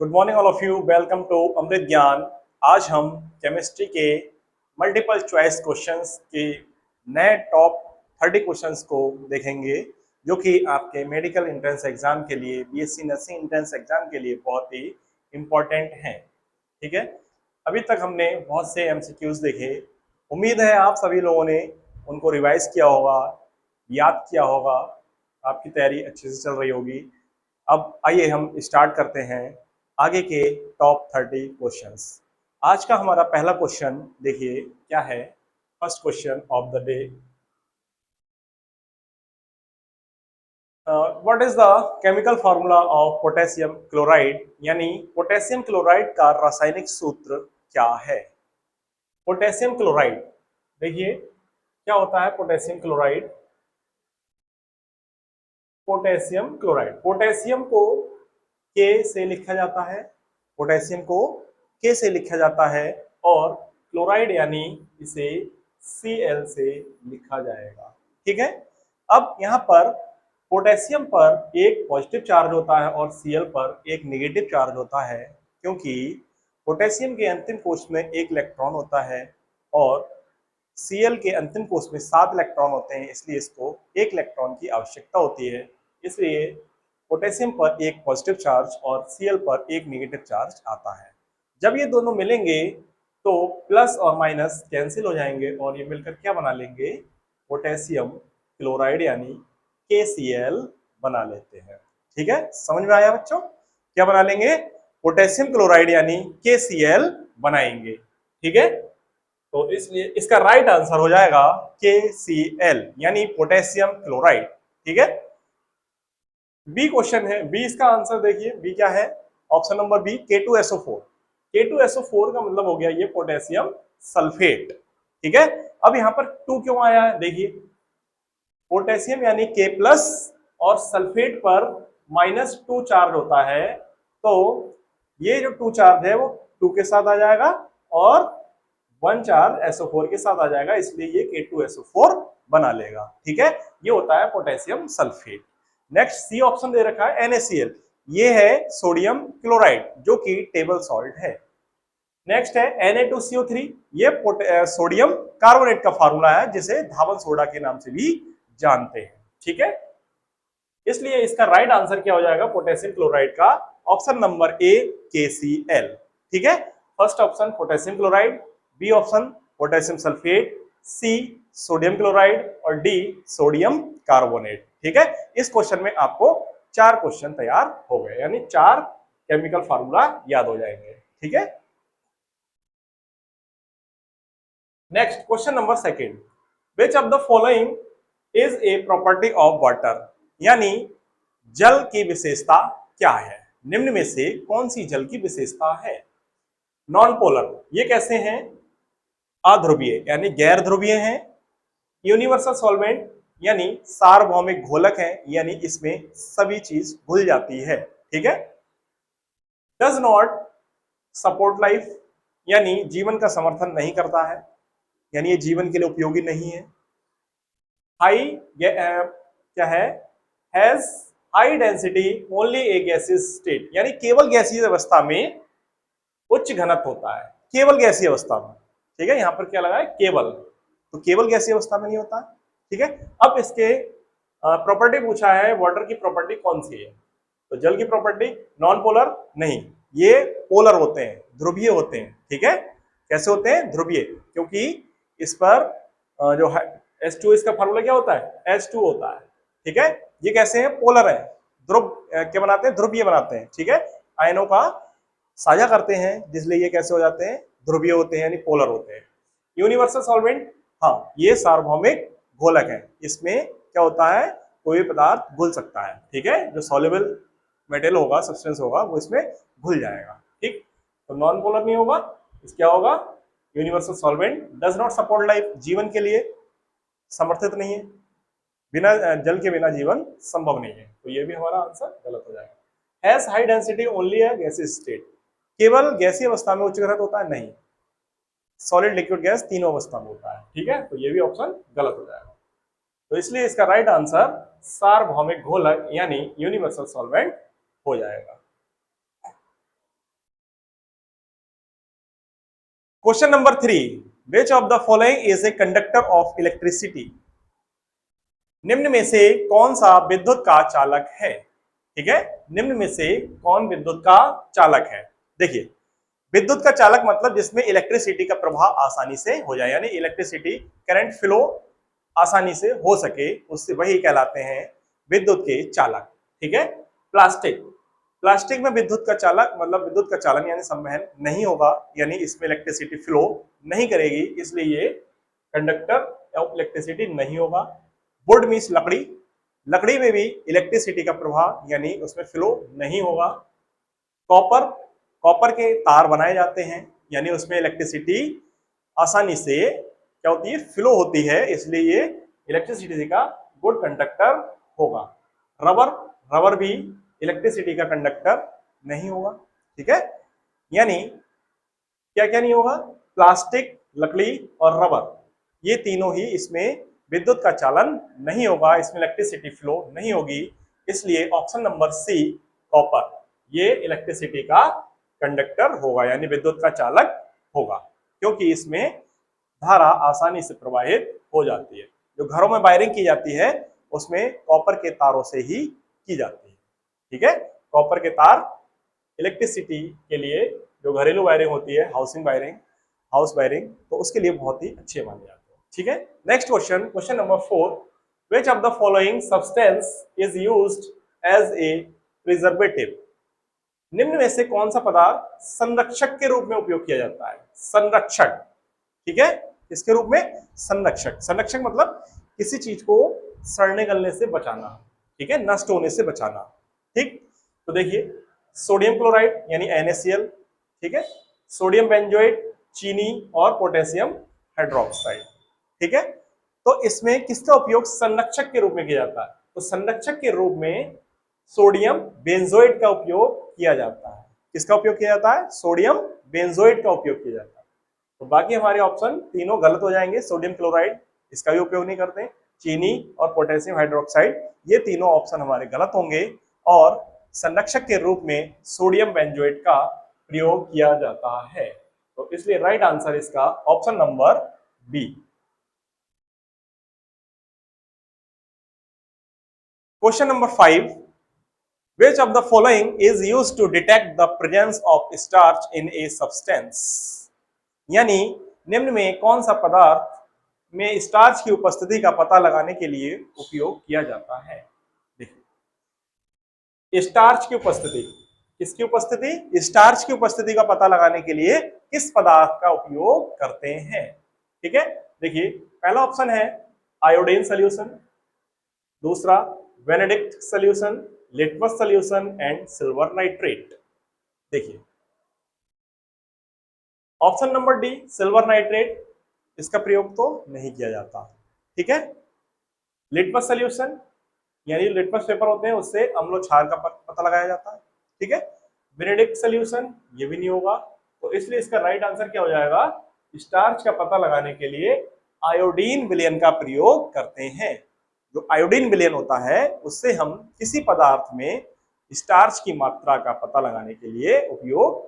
Good morning all of you. Welcome to Amrit Gyan. आज हम chemistry के मल्टीपल चॉइस क्वेश्चंस के नए टॉप 30 क्वेश्चंस को देखेंगे, जो कि आपके मेडिकल एंट्रेंस एग्जाम के लिए, बीएससी नर्सिंग एंट्रेंस एग्जाम के लिए बहुत ही इम्पोर्टेंट हैं। ठीक है, अभी तक हमने बहुत से एमसीक्यूज देखे। उम्मीद है आप सभी लोगों ने उनको रिवाइज किया होगा, याद किया होगा, आपकी तैयारी अच्छे से चल रही होगी। अब आइए हम स्टार्ट करते हैं आगे के टॉप 30 क्वेश्चंस। आज का हमारा पहला क्वेश्चन देखिए क्या है। First question of the day, what is the chemical formula of potassium chloride, यानी पोटेशियम क्लोराइड का रासायनिक सूत्र क्या है। पोटेशियम क्लोराइड, देखिए क्या होता है potassium chloride. Potassium chloride, potassium को के से लिखा जाता है, पोटेशियम को के से लिखा जाता है, और क्लोराइड यानी इसे Cl से लिखा जाएगा। ठीक है, अब यहाँ पर पोटेशियम पर एक पॉजिटिव चार्ज होता है और Cl पर एक नेगेटिव चार्ज होता है, क्योंकि पोटेशियम के अंतिम कोश में एक इलेक्ट्रॉन होता है और Cl के अंतिम कोश में 7 इलेक्ट्रॉन होते हैं, इसलिए इसको एक इलेक्ट्रॉन की आवश्यकता होती है। इसलिए पोटेशियम पर एक पॉजिटिव चार्ज और Cl पर एक नेगेटिव चार्ज आता है। जब ये दोनों मिलेंगे तो प्लस और माइनस कैंसिल हो जाएंगे और ये मिलकर क्या बना लेंगे, पोटेशियम क्लोराइड यानी KCl बना लेते हैं। ठीक है, समझ में आया बच्चों, क्या बना लेंगे, पोटेशियम क्लोराइड यानी KCl बनाएंगे। ठीक है, तो इसलिए इसका राइट आंसर हो जाएगा KCl यानी पोटेशियम क्लोराइड। ठीक है, बी क्वेश्चन है, बी इसका आंसर देखिए, बी क्या है, option number B K2SO4। K2SO4 का मतलब हो गया ये पोटेशियम सल्फेट। ठीक है, अब यहां पर 2 क्यों आया है, देखिए पोटेशियम यानी K प्लस और सल्फेट पर -2 चार्ज होता है, तो ये जो 2 चार्ज है वो 2 के साथ आ जाएगा और 1 चार्ज SO4 के साथ आ जाएगा, इसलिए ये K2SO4 बना लेगा। ठीक है, ये होता है potassium sulphate. Next C option दे रखा है NaCl, ये है सोडियम क्लोराइड जो कि टेबल सॉल्ट है। नेक्स्ट है Na2CO3, ये सोडियम कार्बोनेट का फार्मूला है, जिसे धावन सोडा के नाम से भी जानते हैं। ठीक है, इसलिए इसका राइट आंसर क्या हो जाएगा पोटेशियम क्लोराइड का, ऑप्शन नंबर ए KCl। ठीक है, first option potassium chloride, B option potassium sulphate, C sodium chloride और डी सोडियम कार्बोनेट। ठीक है, इस क्वेश्चन में आपको 4 क्वेश्चन तैयार हो गए, यानी 4 केमिकल फार्मूला याद हो जाएंगे। ठीक है, next question number second, which of the following is a property of water, यानी जल की विशेषता क्या है, निम्न में से कौन सी जल की विशेषता है। नॉन पोलर, ये कैसे हैं, अध्रुवीय यानी गैर ध्रुवीय हैं। यूनिवर्सल सॉल्वेंट यानी सार्वभौमिक घोलक है, यानी इसमें सभी चीज घुल जाती है। ठीक है, डज नॉट सपोर्ट लाइफ, यानी जीवन का समर्थन नहीं करता है, यानी ये जीवन के लिए उपयोगी नहीं है। हाई क्या है, has high density only A gaseous state, यानी केवल गैसीय अवस्था में उच्च घनत्व होता है, केवल गैसीय अवस्था में। ठीक है, यहां पर क्या लगा है, केवल, तो केवल गैसीय अवस्था में नहीं होता। ठीक है, अब इसके प्रॉपर्टी पूछा है, वाटर की प्रॉपर्टी कौन सी है, तो जल की प्रॉपर्टी नॉन पोलर नहीं, ये पोलर होते हैं, ध्रुवीय होते हैं। ठीक है, कैसे होते हैं, ध्रुवीय, क्योंकि इस पर जो H2 इसका फार्मूला क्या होता है, H2 होता है। ठीक है, ये कैसे है, पोलर है, ध्रुव क्या बनाते हैं, ध्रुवीय बनाते हैं। ठीक है, आयनों का साझा करते हैं, जिसलिए ये कैसे हो जाते हैं, ध्रुवीय होते हैं, यानी पोलर होते हैं। यूनिवर्सल सॉल्वेंट, हाँ ये सार्वभौमिक घोलक है, इसमें क्या होता है, कोई पदार्थ घुल सकता है। ठीक है, जो सॉल्युबल मेटेरियल होगा, सब्सटेंस होगा, वो इसमें घुल जाएगा। ठीक, तो नॉन पोलर नहीं होगा, इस क्या होगा, universal solvent. Does not support life, जीवन के लिए समर्थित नहीं है, बिना जल के बिना जीवन संभव नहीं है, तो ये भी हमारा आंसर गलत हो जाएगा। हैज हाई डेंसिटी ओनली है गैसीय स्टेट, केवल गैसीय अवस्था में उच्च घनत्व होता है, नहीं, सॉलिड लिक्विड गैस तीनों अवस्था में होता है। ठीक है, तो ये भी ऑप्शन गलत हो जाएगा, तो इसलिए इसका राइट आंसर सार्वभौमिक घोलक यानी यूनिवर्सल सॉल्वेंट हो जाएगा। Question number 3, which of the following is a conductor of electricity? निम्न में से कौन सा विद्युत का चालक है? ठीक है, निम्न में से कौन विद्युत का चालक है? देखिए, विद्युत का चालक मतलब जिसमें इलेक्ट्रिसिटी का प्रवाह आसानी से हो जाए, यानी इलेक्ट्रिसिटी करंट फ्लो आसानी से हो सके, उससे वही कहलाते हैं विद्युत के चालक। ठीक है, प्लास्टिक, प्लास्टिक में विद्युत का चालक मतलब विद्युत का चालन यानी संवहन नहीं होगा, यानी इसमें इलेक्ट्रिसिटी फ्लो नहीं करेगी, इसलिए ये कंडक्टर ऑफ इलेक्ट्रिसिटी नहीं होगा। वुड मीन्स लकड़ी, लकड़ी में भी इलेक्ट्रिसिटी का प्रवाह यानी उसमें फ्लो नहीं होगा। कॉपर, कॉपर के तार बनाए जाते हैं, यानी उसमें इलेक्ट्रिसिटी आसानी से क्या होती है, फ्लो होती है, इसलिए ये इलेक्ट्रिसिटी का गुड कंडक्टर होगा। रबर, रबर भी इलेक्ट्रिसिटी का कंडक्टर नहीं होगा। ठीक है, यानी क्या क्या नहीं होगा, प्लास्टिक, लकड़ी और रबर, ये तीनों ही इसमें विद्युत का चालन नहीं होगा, इसमें इलेक्ट्रिसिटी फ्लो नहीं होगी, इसलिए ऑप्शन नंबर सी कॉपर, ये इलेक्ट्रिसिटी का कंडक्टर होगा, यानी विद्युत का चालक होगा, क्योंकि इसमें धारा आसानी से प्रवाहित हो जाती है। जो घरों में वायरिंग की जाती है उसमें कॉपर के तारों से ही की जाती है। ठीक है, कॉपर के तार इलेक्ट्रिसिटी के लिए जो घरेलू वायरिंग होती है, हाउसिंग वायरिंग, हाउस वायरिंग, तो उसके लिए बहुत ही अच्छे माने जाते हैं। ठीक है, next question, question number 4, which of the following substance is used as a preservative? निम्न में से कौन सा पदार्थ संरक्षक के रूप में उपयोग किया जाता है? संरक्षक, ठीक है, इसके रूप में संरक्षक, संरक्षक मतलब किसी चीज को सड़ने गलने से बचाना, ठीक है, नष्ट होने से बचाना। ठीक, तो देखिए, सोडियम क्लोराइड यानी NaCl, ठीक है, सोडियम बेंजोएट चीनी और पोटेशियम हाइड्रोक्साइड। ठीक है, तो इसमें किसका उपयोग संरक्षक के रूप में किया जाता है? तो संरक्षक के रूप में सोडियम बेंजोएट का उपयोग किया जाता है। किसका उपयोग किया जाता है? सोडियम बेंजोएट का उपयोग किया जाता है। तो बाकी हमारे ऑप्शन तीनों गलत हो जाएंगे। सोडियम क्लोराइड इसका भी उपयोग नहीं करते, चीनी और पोटेशियम हाइड्रोक्साइड, ये तीनों ऑप्शन हमारे गलत होंगे, और संरक्षक के रूप में सोडियम बेंजोएट का प्रयोग किया जाता है। तो इसलिए राइट आंसर इसका option number B. Question number 5, which of the following is used to detect the presence of starch in a substance? यानी निम्न में कौन सा पदार्थ में स्टार्च की उपस्थिति का पता लगाने के लिए उपयोग किया जाता है? देखिए, स्टार्च की उपस्थिति, किसकी उपस्थिति? स्टार्च की उपस्थिति का पता लगाने के लिए किस पदार्थ का उपयोग करते हैं? ठीक है, देखिए, पहला ऑप्शन है आयोडीन सोल्यूशन, दूसरा Benedict solution, litmus solution and silver nitrate. देखिए, option number D silver nitrate, इसका प्रयोग तो नहीं किया जाता। ठीक है, लिटमस सोल्यूशन यानी लिटमस पेपर होते हैं, उससे अम्ल क्षार का पता लगाया जाता है। ठीक है, बेनेडिक्ट सोल्यूशन ये भी नहीं होगा, तो इसलिए इसका राइट आंसर क्या हो जाएगा? स्टार्च का पता लगाने के लिए आयोडीन विलयन का प्रयोग करते हैं। जो आयोडीन विलयन होता है उससे हम किसी पदार्थ में स्टार्च की मात्रा का पता लगाने के लिए उपयोग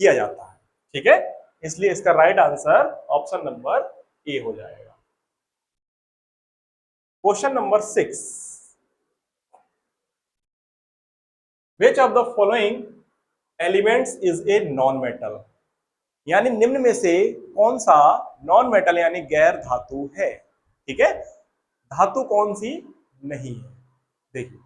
किया जाता है। ठीक है, इसलिए इसका राइट आंसर ऑप्शन नंबर ए हो जाएगा। Question number 6, which of the following elements is a non metal? यानी निम्न में से कौन सा नॉन मेटल यानी गैर धातु है? ठीक है, धातु कौन सी नहीं है? देखिए,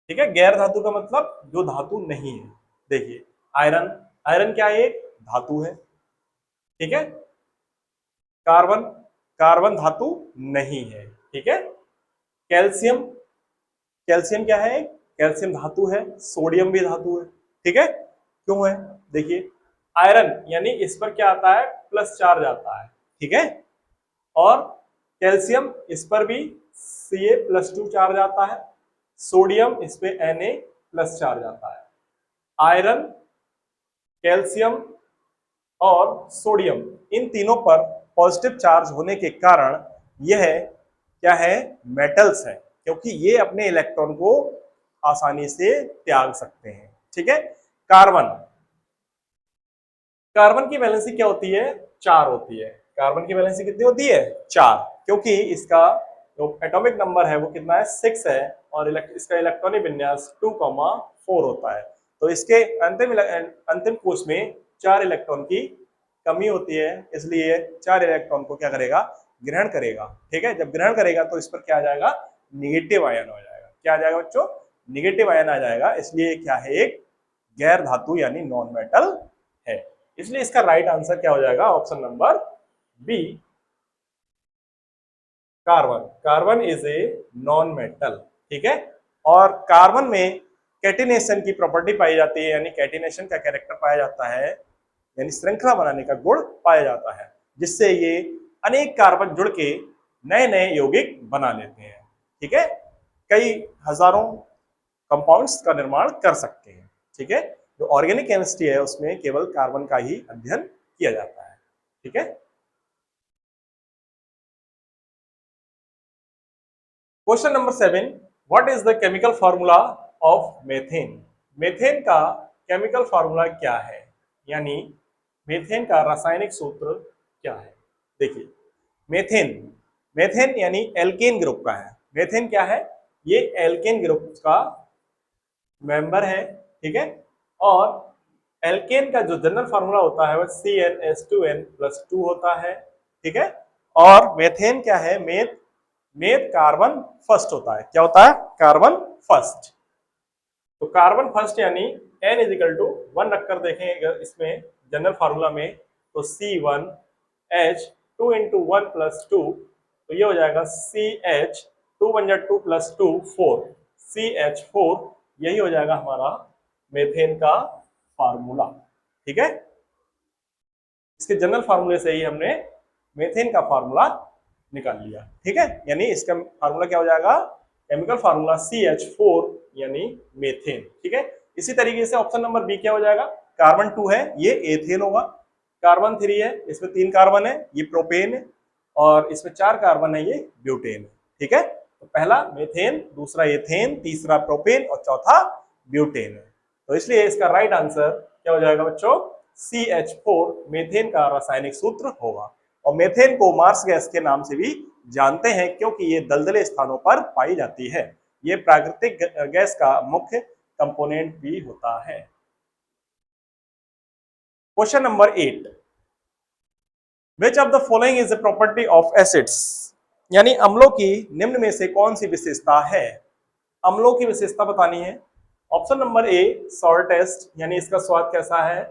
ठीक है, गैर धातु का मतलब जो धातु नहीं है। देखिए, आयरन, आयरन क्या है? एक धातु है। ठीक है, कार्बन, कार्बन धातु नहीं है। ठीक है, कैल्शियम, कैल्शियम क्या है? कैल्शियम धातु है। सोडियम भी धातु है। ठीक है, क्यों है? देखिए, आयरन यानी इस पर क्या आता है? प्लस चार्ज आता है। ठीक है, और कैल्शियम इस पर भी Ca+2 चार्ज आता है, सोडियम इस पे Na+ चार्ज आता है। आयरन, कैल्शियम और सोडियम इन तीनों पर पॉजिटिव चार्ज होने के कारण यह क्या है? मेटल्स है, क्योंकि ये अपने इलेक्ट्रॉन को आसानी से त्याग सकते हैं। ठीक है, कार्बन, कार्बन की वैलेंसी क्या होती है? 4 होती है। कार्बन की वैलेंसी कितनी होती है? 4, क्योंकि इसका जो एटॉमिक नंबर है वो कितना है? 6 है, और इसका इलेक्ट्रॉनिक विन्यास 2,4 होता है। तो इसके अंतिम कोष में 4 इलेक्ट्रॉन की कमी होती है, इसलिए 4 इलेक्ट्रॉन को क्या करेगा? ग्रहण करेगा। ठीक है, जब ग्रहण करेगा तो इस पर क्या आ जाएगा? निगेटिव आयन हो जाएगा। क्या आ जाएगा बच्चों? निगेटिव आयन आ जाएगा। इसलिए क्या है? एक गैर धातु यानी नॉन मेटल है। इसलिए इसका राइट आंसर क्या हो जाएगा? Option number B, carbon. Carbon is a non metal. ठीक है, और कार्बन में कैटिनेशन की प्रॉपर्टी पाई जाती है, यानी कैटिनेशन का कैरेक्टर पाया जाता है, यानी श्रृंखला बनाने का गुण पाया जाता है, जिससे ये अनेक कार्बन जुड़ के नए नए यौगिक बना लेते हैं। ठीक है, कई हजारों कंपाउंड्स का निर्माण कर सकते हैं। ठीक है, जो ऑर्गेनिक केमिस्ट्री है उसमें केवल कार्बन का ही अध्ययन किया जाता है। ठीक है, question number 7, what is the chemical formula of methane? Methane का केमिकल फॉर्मूला क्या है, यानी मेथेन का रासायनिक सूत्र क्या है? देखिए, मेथेन, मेथेन यानी एल्केन ग्रुप का है। मेथेन क्या है? ये एल्केन ग्रुप का मेंबर है। ठीक है, और एल्केन का जो जनरल फार्मूला होता है वो CnH2n+2 होता है। ठीक है, और मेथेन क्या है? मेथ कार्बन फर्स्ट होता है। क्या होता है? Carbon first. तो कार्बन फर्स्ट यानी N=1 रखकर देखें अगर इसमें जनरल फार्मूला में, तो C1H2 × 1+2, तो ये हो जाएगा CH, 2 × 2 + 2 4, CH4। यही हो जाएगा हमारा मेथेन का फार्मूला। ठीक है, इसके जनरल फार्मूले से ही हमने मेथेन का फार्मूला निकाल लिया। ठीक है, यानी इसका फार्मूला क्या हो जाएगा? केमिकल फार्मूला CH4 यानी मेथेन। ठीक है, इसी तरीके से ऑप्शन नंबर बी क्या हो जाएगा? कार्बन 2 है, ये एथेन होगा। कार्बन 3 है, इसमें 3 कार्बन है, ये प्रोपेन है, और इसमें 4 कार्बन है, ये ब्यूटेन है। ठीक है, तो पहला मेथेन, दूसरा एथेन, तीसरा प्रोपेन और चौथा ब्यूटेन है। तो इसलिए इसका राइट आंसर क्या हो जाएगा बच्चों? CH4 मेथेन का रासायनिक सूत्र होगा। और मेथेन को मार्स गैस के नाम से भी जानते हैं, क्योंकि ये दलदले स्थानों पर पाई जाती है। ये प्राकृतिक गैस का मुख्य कंपोनेंट भी होता है। Question number 8, which of the following is the property of acids? यानी अम्लों की निम्न में से कौन सी विशेषता है? अम्लों की विशेषता बतानी है। Option number A, sour taste, यानी इसका स्वाद कैसा है?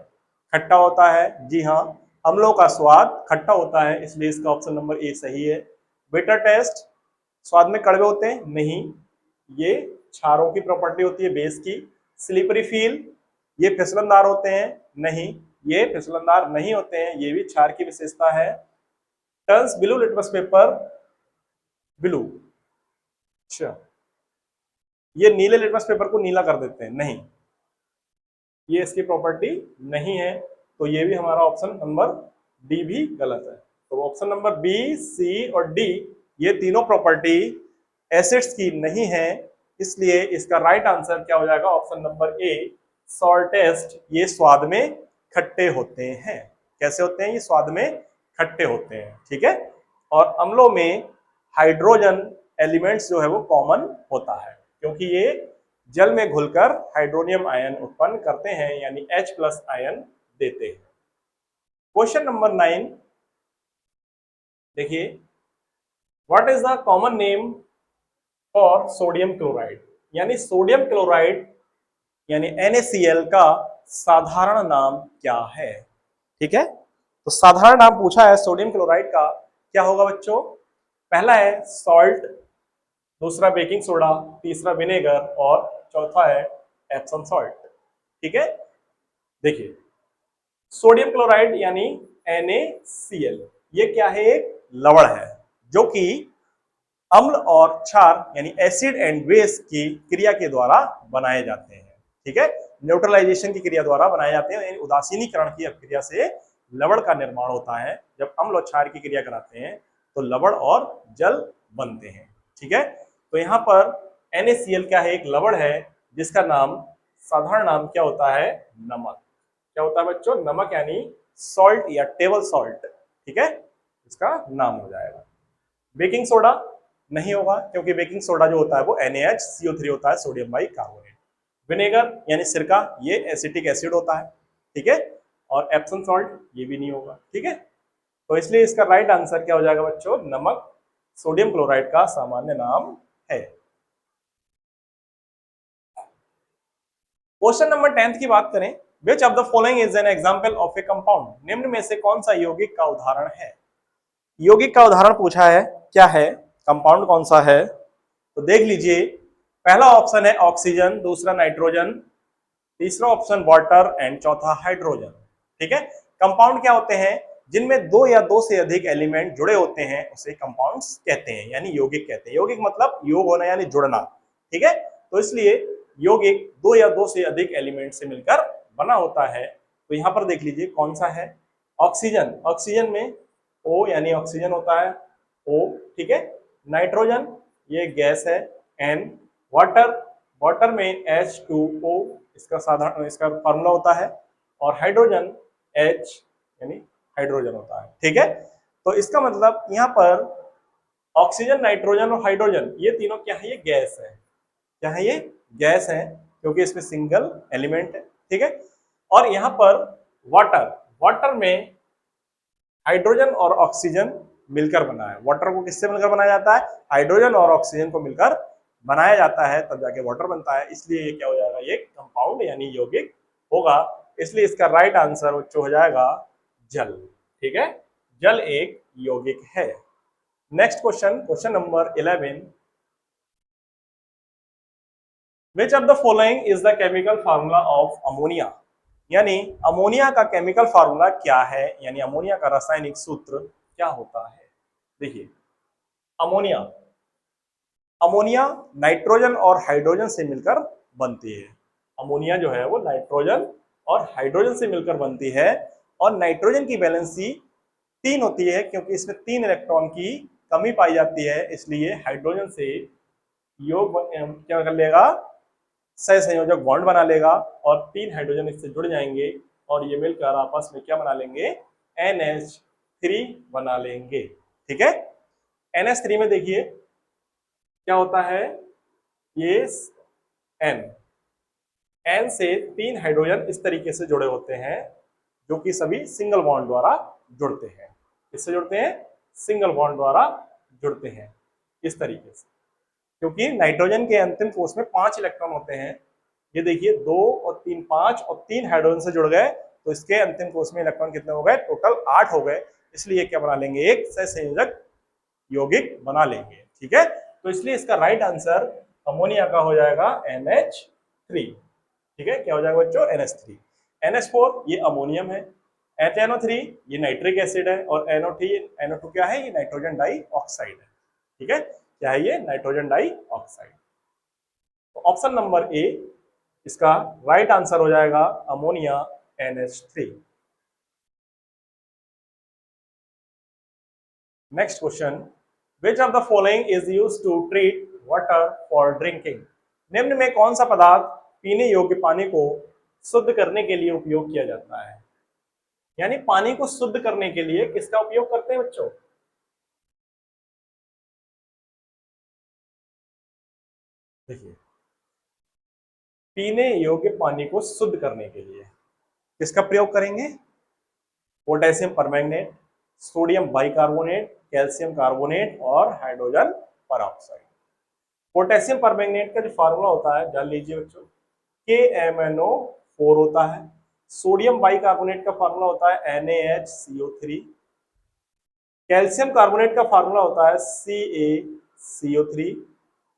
खट्टा होता है। जी हाँ, अम्लों का स्वाद खट्टा होता है, इसलिए इसका ऑप्शन नंबर ए सही है। बिटर टेस्ट, स्वाद में कड़वे होते हैं? नहीं, ये क्षारों की प्रॉपर्टी होती है, बेस की। स्लिपरी फील, ये फिसलनदार होते हैं? नहीं, ये फिसलनदार नहीं होते हैं, ये भी क्षार की विशेषता है। Turns blue litmus paper blue, अच्छा, ये नीले लिटमस पेपर को नीला कर देते हैं? नहीं, ये इसकी प्रॉपर्टी नहीं है। तो ये भी हमारा ऑप्शन नंबर डी भी गलत है। तो ऑप्शन नंबर बी, सी और डी, ये तीनों प्रॉपर्टी एसिड्स की नहीं है, इसलिए इसका राइट आंसर क्या हो जाएगा? Option number A, salt test. ये स्वाद में खट्टे होते हैं। कैसे होते हैं? ये स्वाद में खट्टे होते हैं। ठीक है, और अम्लों में हाइड्रोजन एलिमेंट्स जो है वो कॉमन होता है, क्योंकि ये जल में घुलकर हाइड्रोनियम आयन उत्पन्न करते हैं, यानी H+ आयन देते हैं। क्वेश्चन नंबर 9, देखिए, what is the common name for sodium chloride? यानी सोडियम क्लोराइड यानी NaCl का साधारण नाम क्या है? ठीक है, तो साधारण नाम पूछा है सोडियम क्लोराइड का, क्या होगा बच्चों? पहला है सॉल्ट, दूसरा बेकिंग सोडा, तीसरा विनेगर और चौथा है एप्सम सॉल्ट। ठीक है, देखिए, सोडियम क्लोराइड यानी NaCl, ये क्या है? एक लवण है, जो कि अम्ल और क्षार यानी एसिड एंड बेस की क्रिया के द्वारा बनाए जाते हैं। ठीक है, न्यूट्रलाइजेशन की क्रिया द्वारा बनाए जाते हैं, यानी उदासीनीकरण की क्रिया से लवण का निर्माण होता है। जब अम्ल और क्षार की क्रिया कराते हैं तो लवण और जल बनते हैं। ठीक है, तो यहाँ पर NaCl क्या है? एक लवण है, जिसका नाम, साधारण नाम क्या होता है? नमक। क्या होता है बच्चों? नमक, यानी सॉल्ट या टेबल सॉल्ट, ठीक है, इसका नाम हो जाएगा। बेकिंग सोडा नहीं होगा, क्योंकि बेकिंग सोडा जो होता है वो NaHCO3 होता है, सोडियम बाई कार्बोनेट। विनेगर यानी सिरका, ये एसिटिक एसिड होता है, ठीक है, और एप्सम सॉल्ट ये भी नहीं होगा, ठीक है। तो इसलिए इसका राइट आंसर क्या हो जाएगा बच्चों, नमक सोडियम क्लोराइड का सामान्य नाम है। क्वेश्चन नंबर 10 की बात करें, विच of the following is an example of A compound, निम्न में से कौन सा यौगिक का उदाहरण है। यौगिक का उदाहरण पूछा है, क्या है, कंपाउंड कौन सा है, तो देख लीजिए। पहला ऑप्शन है ऑक्सीजन, दूसरा नाइट्रोजन, तीसरा ऑप्शन वाटर एंड चौथा हाइड्रोजन, ठीक है। कंपाउंड क्या होते हैं, जिनमें दो या दो से अधिक एलिमेंट जुड़े होते हैं उसे कंपाउंड्स कहते हैं, यानी यौगिक कहते हैं। यौगिक मतलब योग होना यानी जुड़ना, ठीक है। तो इसलिए यौगिक दो या दो से अधिक एलिमेंट से मिलकर बना होता है। तो यहाँ पर देख लीजिए कौन सा है, ऑक्सीजन, ऑक्सीजन में O यानी ऑक्सीजन होता है, O, ठीक है। नाइट्रोजन ये गैस है, N, वाटर, वाटर में H2O इसका साधारण इसका फॉर्मूला होता है, और हाइड्रोजन H यानी हाइड्रोजन होता है, ठीक है। तो इसका मतलब यहाँ पर ऑक्सीजन, नाइट्रोजन और हाइड्रोजन ये तीनों क्या है, ये गैस है, क्या है, ये गैस है, क्योंकि इसमें सिंगल एलिमेंट है, ठीक है। और यहाँ पर वाटर, वाटर में हाइड्रोजन और ऑक्सीजन मिलकर बना है। वाटर को किससे मिलकर बनाया जाता है, हाइड्रोजन और ऑक्सीजन को मिलकर बनाया जाता है, तब जाके वाटर बनता है। इसलिए ये क्या हो जाएगा, ये कंपाउंड यानी यौगिक होगा। इसलिए इसका राइट आंसर बच्चों हो जाएगा जल, ठीक है, जल एक यौगिक है। Next question, question number 11, which of the following is the chemical formula of ammonia, यानी अमोनिया का केमिकल फार्मूला क्या है, यानी अमोनिया का रासायनिक सूत्र क्या होता है। देखिए अमोनिया, अमोनिया नाइट्रोजन और हाइड्रोजन से मिलकर बनती है। अमोनिया जो है वो नाइट्रोजन और हाइड्रोजन से मिलकर बनती है, और नाइट्रोजन की वैलेंसी 3 होती है, क्योंकि इसमें 3 इलेक्ट्रॉन की कमी पाई जाती है, इसलिए हाइड्रोजन से योग क्या कर लेगा, सह संयोजक बॉन्ड बना लेगा, और 3 हाइड्रोजन इससे जुड़ जाएंगे, और ये मिलकर आपस में क्या बना लेंगे, NH3 बना लेंगे, ठीक है। NH3 में देखिए क्या होता है, ये N, N से 3 हाइड्रोजन इस तरीके से जुड़े होते हैं, जो कि सभी सिंगल बॉन्ड द्वारा जुड़ते हैं। इससे जुड़ते हैं, सिंगल बॉन्ड द्वारा जुड़ते हैं इस तरीके से, क्योंकि नाइट्रोजन के अंतिम कोष में 5 इलेक्ट्रॉन होते हैं। ये देखिए 2 और 3 5 और 3 हाइड्रोजन से जुड़ गए, तो इसके अंतिम कोष में इलेक्ट्रॉन कितने हो गए, टोटल 8 हो गए। इसलिए क्या बना लेंगे, एक सहसंयोजक यौगिक बना लेंगे, ठीक है। तो इसलिए इसका राइट आंसर अमोनिया का हो जाएगा NH3, ठीक है। क्या हो जाएगा बच्चों, NH3। NH4 ये अमोनियम है, HNO3 ये नाइट्रिक एसिड है, और NO2 क्या है, ये नाइट्रोजन डाई ऑक्साइड है, ठीक है। क्या है ये, नाइट्रोजन डाई ऑक्साइड। तो ऑप्शन नंबर ए इसका राइट आंसर हो जाएगा ammonia NH3। Next question, which of the following is used to treat water for drinking, निम्न में कौन सा पदार्थ पीने योग्य पानी को शुद्ध करने के लिए उपयोग किया जाता है, यानी पानी को शुद्ध करने के लिए किसका उपयोग करते हैं बच्चों, देखिए पीने योग्य पानी को शुद्ध करने के लिए किसका प्रयोग करेंगे, potassium permanganate, sodium bicarbonate, calcium carbonate और हाइड्रोजन परऑक्साइड। पोटेशियम परमैंगनेट का जो फार्मूला होता है जान लीजिए बच्चों, KMnO4 होता है। सोडियम बाइकार्बोनेट का फार्मूला होता है NaHCO3। कैल्शियम कार्बोनेट का फार्मूला होता है CaCO3,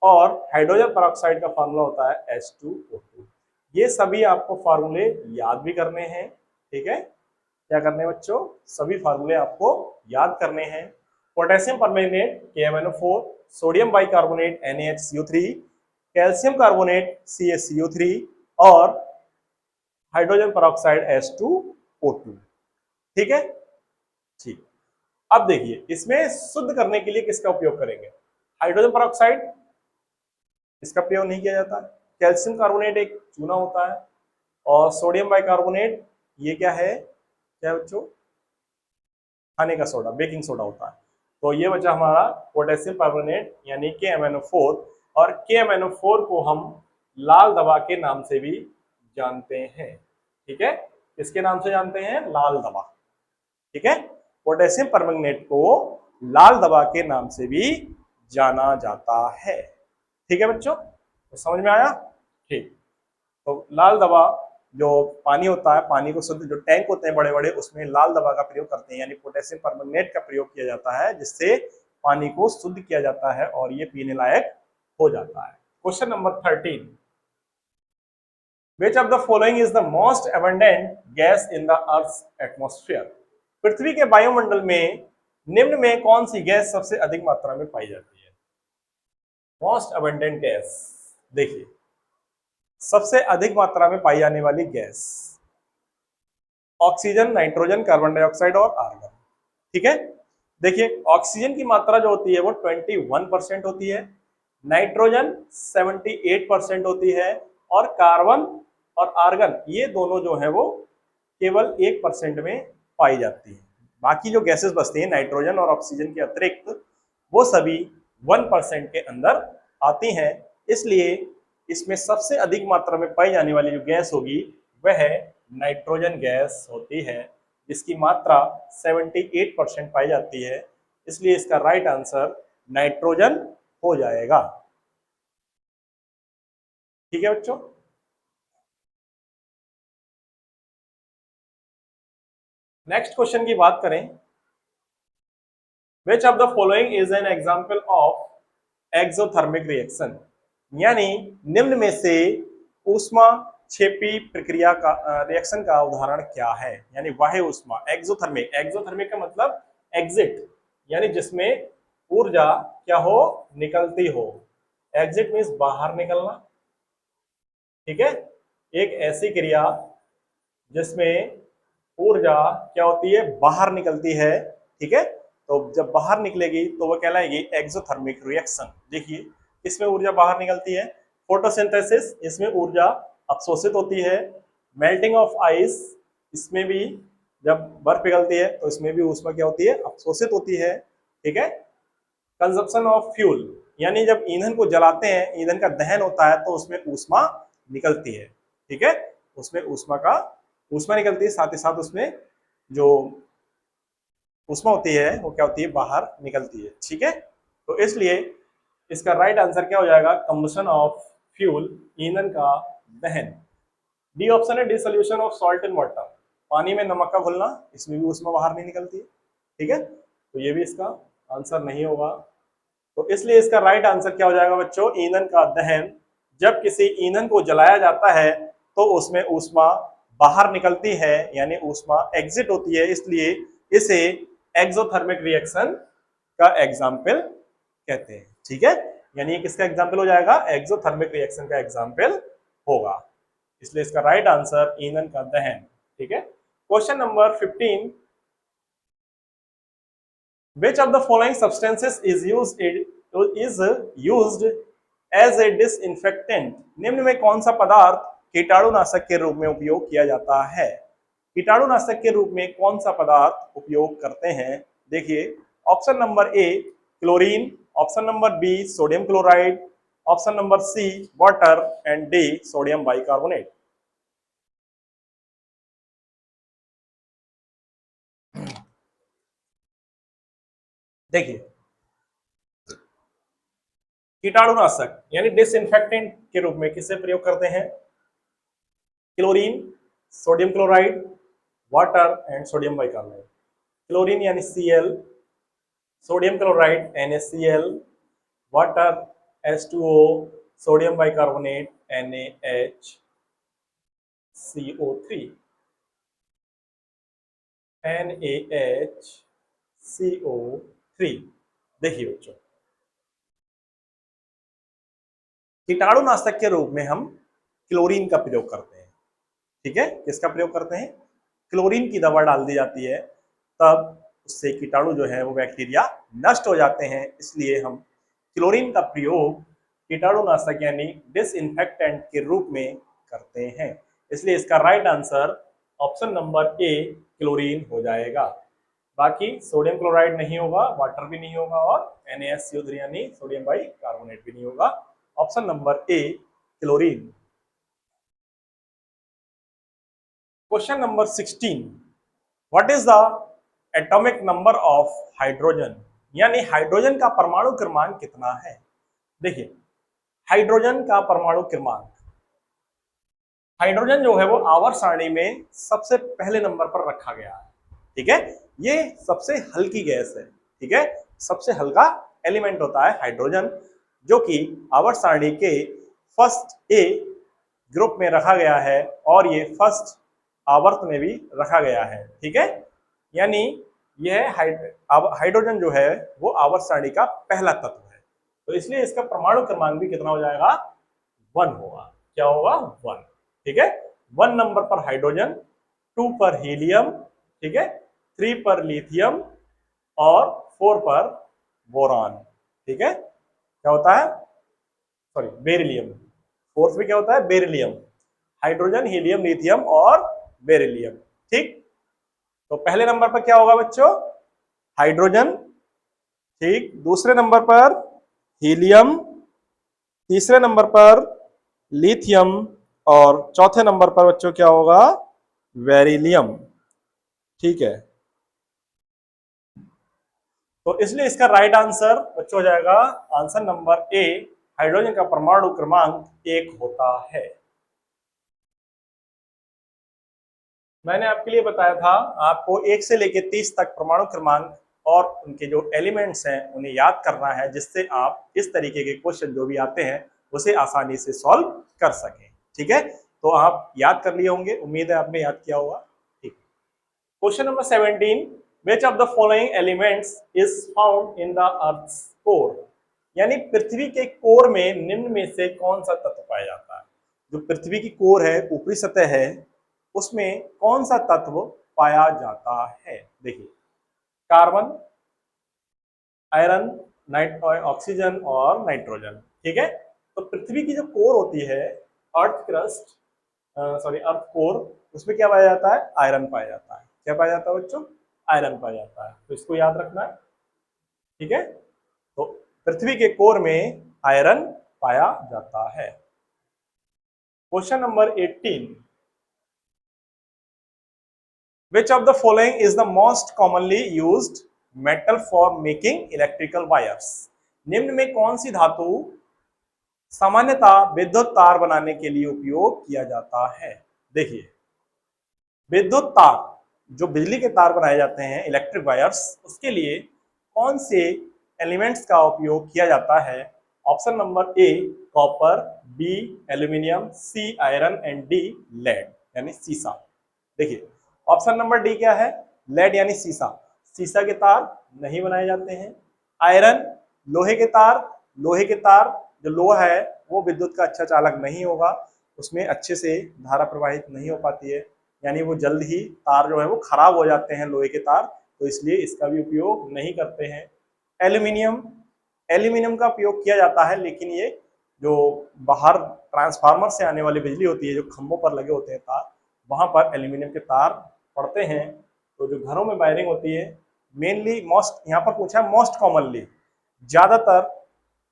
और हाइड्रोजन परऑक्साइड का फार्मूला होता है H2O2। ये सभी आपको फार्मूले याद भी करने हैं, ठीक है। क्या करने हैं बच्चों, सभी फार्मूले आपको याद करने हैं। Potassium permanganate KMnO4, sodium bicarbonate NaHCO3, calcium carbonate CaCO3 और हाइड्रोजन परऑक्साइड H2O2, ठीक है। ठीक, अब देखिए इसमें शुद्ध करने के लिए किसका उपयोग करेंगे, हाइड्रोजन परऑक्साइड, इसका प्रयोग नहीं किया जाता। कैल्शियम कार्बोनेट एक चूना होता है, और सोडियम बाइकार्बोनेट ये क्या है, क्या है बच्चों, खाने का सोडा, बेकिंग सोडा होता है। तो ये बचा हमारा पोटेशियम परमंगनेट यानी KMnO4, और KMnO4 को हम लाल दवा के नाम से भी जानते हैं। ठीक है, किसके नाम से जानते हैं, लाल दवा। ठीक है, पोटेशियम परमंगनेट को लाल दवा के नाम से भी जाना जाता है। ठीक है बच्चों, तो समझ में आया। ठीक, तो लाल दवा जो पानी होता है, पानी को शुद्ध, जो टैंक होते हैं बड़े बड़े, उसमें लाल दवा का प्रयोग करते हैं, यानी पोटेशियम परमंगनेट का प्रयोग किया जाता है, जिससे पानी को शुद्ध किया जाता है और ये पीने लायक हो जाता है। Question number 13, Which of the following is the most abundant gas in the Earth's atmosphere? पृथ्वी के वायुमंडल में निम्न में कौन सी गैस सबसे अधिक मात्रा में पाई जाती है? मोस्ट अबंडेंट गैस, देखिए सबसे अधिक मात्रा में पाई जाने वाली gas, oxygen, nitrogen, carbon dioxide और आर्गन। ठीक है, देखिए ऑक्सीजन की मात्रा जो होती है वो 21% होती है, नाइट्रोजन 78% होती है, और कार्बन और आर्गन ये दोनों जो है वो केवल 1% में पाई जाती है। बाकी जो गैसेस बचती हैं नाइट्रोजन और ऑक्सीजन के अतिरिक्त, वो सभी 1% के अंदर आती हैं। इसलिए इसमें सबसे अधिक मात्रा में पाई जाने वाली जो गैस होगी वह नाइट्रोजन गैस होती है, जिसकी मात्रा 78% पाई जाती है। इसलिए इसका राइट आंसर नाइट्रोजन हो जाएगा। ठीक है बच्चों, नेक्स्ट क्वेश्चन की बात करें, Which of the following is an example of exothermic reaction? यानी निम्न में से ऊष्मा क्षेपी प्रक्रिया का रिएक्शन का उदाहरण क्या है? यानी बाह्य ऊष्मा, एक्सोथर्मिक, एक्सोथर्मिक का मतलब एग्जिट, यानी जिसमें ऊर्जा क्या हो, निकलती हो। एग्जिट मीन्स बाहर निकलना। ठीक है, एक ऐसी क्रिया जिसमें ऊर्जा क्या होती है, बाहर निकलती है। ठीक है, तो जब बाहर निकलेगी तो वो कहलाएगी एक्सोथर्मिक रिएक्शन। देखिए इसमें ऊर्जा बाहर निकलती है, फोटोसिंथेसिस, इसमें ऊर्जा अवशोषित होती है, मेल्टिंग ऑफ आइस, इसमें भी जब बर्फ पिघलती है तो इसमें भी ऊष्मा क्या होती है, अवशोषित होती है। ठीक है, कंजप्शन ऑफ फ्यूल, यानी जब ईंधन को जलाते हैं, ईंधन का दहन होता है तो उसमें ऊष्मा निकलती है। ठीक है, उसमें ऊष्मा निकलती है, साथ ही साथ उसमें जो ऊष्मा होती है वो क्या होती है, बाहर निकलती है। ठीक है, तो इसलिए इसका राइट आंसर क्या हो जाएगा, कंबशन ऑफ फ्यूल, ईंधन का दहन। डी ऑप्शन है dissolution of salt in water, पानी में नमक का घुलना, इसमें भी ऊष्मा बाहर नहीं निकलती है। ठीक है, तो ये भी इसका आंसर नहीं होगा। तो इसलिए इसका राइट आंसर क्या हो जाएगा बच्चों, ईंधन का दहन। जब किसी ईंधन को जलाया जाता है तो उसमें ऊष्मा बाहर निकलती है, यानी ऊष्मा एग्जिट होती है, इसलिए इसे एक्सोथर्मिक रिएक्शन का एग्जाम्पल कहते हैं। ठीक है, यानी ये किसका एग्जाम्पल हो जाएगा, एक्सोथर्मिक रिएक्शन का एग्जाम्पल होगा। इसलिए इसका राइट आंसर ईंधन का दहन। ठीक है, question number 15, Which of the following substances is used as a disinfectant? निम्न में कौन सा पदार्थ कीटाणुनाशक के रूप में उपयोग किया जाता है? कीटाणुनाशक के रूप में कौन सा पदार्थ उपयोग करते हैं? देखिए option number A chlorine, option number B sodium chloride, option number C water and D sodium bicarbonate. देखिए कीटाणुनाशक यानी डिसइंफेक्टेंट के रूप में किसे प्रयोग करते हैं, chlorine, sodium chloride, water and sodium bicarbonate. Chlorine यानी Cl, sodium chloride NaCl, water H2O, sodium bicarbonate NaHCO3, NaHCO3। देखिए बच्चों कीटाणुनाशक के रूप में हम क्लोरीन का प्रयोग करते हैं। ठीक है, किसका प्रयोग करते हैं, क्लोरीन की दवा डाल दी जाती है, तब उससे कीटाणु जो है वो बैक्टीरिया नष्ट हो जाते हैं। इसलिए हम क्लोरीन का प्रयोग कीटाणुनाशक यानी डिसइंफेक्टेंट के रूप में करते हैं। इसलिए इसका right answer option number A chlorine हो जाएगा। बाकी सोडियम क्लोराइड नहीं होगा, वाटर भी नहीं होगा और NaSCO3 यानी सोडियम बाइकार्बोनेट भी नहीं होगा। Option number A chlorine. Question number 16, what is the atomic number of hydrogen, यानी हाइड्रोजन का परमाणु क्रमांक कितना है। देखिए हाइड्रोजन का परमाणु क्रमांक, हाइड्रोजन जो है वो आवर्त सारणी में सबसे पहले नंबर पर रखा गया है। ठीक है, ये सबसे हल्की गैस है। ठीक है, सबसे हल्का एलिमेंट होता है हाइड्रोजन, जो कि आवर्त सारणी के फर्स्ट ए ग्रुप में रखा गया है और ये फर्स्ट आवर्त में भी रखा गया है। ठीक है, यानी यह हाइड्रोजन जो है वो आवर्त सारणी का पहला तत्व है, तो इसलिए इसका परमाणु क्रमांक भी कितना हो जाएगा, 1 होगा। क्या होगा, 1। ठीक है, 1 नंबर पर हाइड्रोजन, 2 पर हीलियम, ठीक है, 3 पर लिथियम और 4 पर बोरॉन। ठीक है, क्या होता है, सॉरी बेरिलियम। फोर्थ में क्या होता है, बेरिलियम। हाइड्रोजन, हीलियम, लिथियम और बेरिलियम। ठीक, तो पहले नंबर पर क्या होगा बच्चों, हाइड्रोजन। ठीक, दूसरे नंबर पर हीलियम, तीसरे नंबर पर लिथियम और चौथे नंबर पर बच्चों क्या होगा, बेरिलियम। ठीक है, तो इसलिए इसका राइट आंसर बच्चों हो जाएगा आंसर नंबर ए, हाइड्रोजन का परमाणु क्रमांक 1 होता है। मैंने आपके लिए बताया था आपको 1 से लेकर 30 तक परमाणु क्रमांक और उनके जो एलिमेंट्स हैं उन्हें याद करना है, जिससे आप इस तरीके के क्वेश्चन जो भी आते हैं उसे आसानी से सॉल्व कर सकें। ठीक है, तो आप याद कर लिए होंगे, उम्मीद है आपने याद किया होगा। ठीक, question number 17, which of the following elements is found in the earth's core, यानी पृथ्वी के कोर में निम्न में से कौन सा तत्व पाया जाता है। जो पृथ्वी की कोर है, ऊपरी सतह है, उसमें कौन सा तत्व पाया जाता है। देखिए कार्बन, आयरन, ऑक्सीजन और नाइट्रोजन। ठीक है, तो पृथ्वी की जो कोर होती है, अर्थ क्रस्ट, अर्थ कोर, उसमें क्या पाया जाता है, आयरन पाया जाता है। क्या पाया जाता है बच्चों, आयरन पाया जाता है, तो इसको याद रखना है। ठीक है, तो पृथ्वी के कोर में आयरन पाया जाता है। Question number 18, which of the following is the most commonly used metal for making electrical wires, निम्न में कौन सी धातु सामान्यतः विद्युत तार बनाने के लिए उपयोग किया जाता है। देखिए विद्युत तार, जो बिजली के तार बनाए जाते हैं, इलेक्ट्रिक वायर्स, उसके लिए कौन से एलिमेंट्स का उपयोग किया जाता है। Option number A copper, B aluminium, C iron and D lead यानी सीसा। देखिए ऑप्शन नंबर डी क्या है, लेड यानी सीसा। सीसा के तार नहीं बनाए जाते हैं। आयरन लोहे के तार, लोहे के तार जो लोहा है वो विद्युत का अच्छा चालक नहीं होगा, उसमें अच्छे से धारा प्रवाहित नहीं हो पाती है, यानी वो जल्द ही तार जो है वो खराब हो जाते हैं लोहे के तार, तो इसलिए इसका भी उपयोग नहीं करते हैं। एल्यूमिनियम, एल्यूमिनियम का उपयोग किया जाता है, लेकिन ये जो बाहर ट्रांसफार्मर से आने वाली बिजली होती है, जो खंभों पर लगे होते हैं तार, वहां पर एल्यूमिनियम के तार पड़ते हैं। तो जो घरों में वायरिंग होती है, मेनली मोस्ट, यहाँ पर पूछा मोस्ट कॉमनली, ज्यादातर